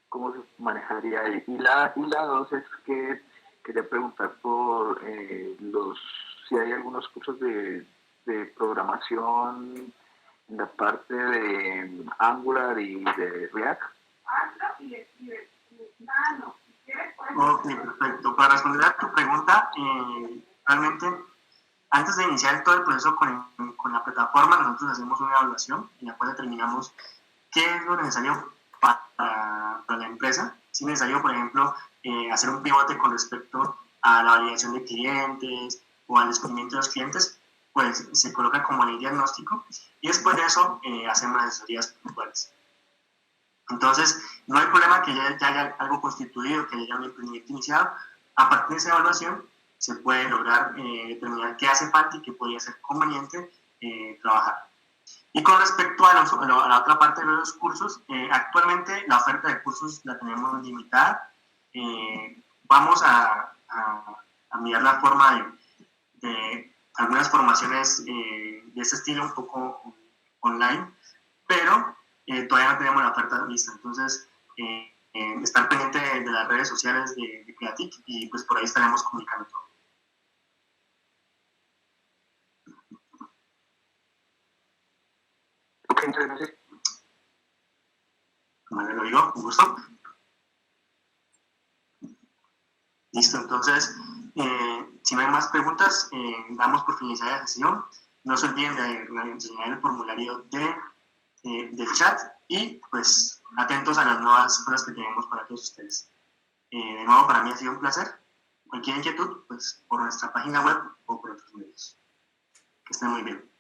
¿cómo se manejaría ahí? Y la dos es que quería preguntar por si hay algunos cursos de programación en la parte de Angular y de React. Ok, perfecto. Para responder a tu pregunta, realmente, antes de iniciar todo el proceso con la plataforma, nosotros hacemos una evaluación en la cual determinamos qué es lo necesario para la empresa. Si es necesario, por ejemplo, hacer un pivote con respecto a la validación de clientes o al descubrimiento de los clientes, pues se coloca como en el diagnóstico y después de eso hacemos las asesorías puntuales. Entonces, no hay problema que ya haya algo constituido, que haya un emprendimiento iniciado. A partir de esa evaluación se puede lograr determinar qué hace falta y qué podría ser conveniente trabajar. Y con respecto a la otra parte de los cursos, actualmente la oferta de cursos la tenemos limitada. Vamos a mirar la forma de algunas formaciones de este estilo un poco online, pero todavía no tenemos la oferta lista. Entonces, estar pendiente de las redes sociales de Creatic y pues por ahí estaremos comunicando todo. Ok, muchas gracias. Vale, lo digo, un gusto. Listo, entonces, si no hay más preguntas, damos por finalizada la sesión. No se olviden de rellenar el formulario del chat y pues atentos a las nuevas cosas que tenemos para todos ustedes. De nuevo, para mí ha sido un placer. Cualquier inquietud, pues por nuestra página web o por otros medios. Que estén muy bien.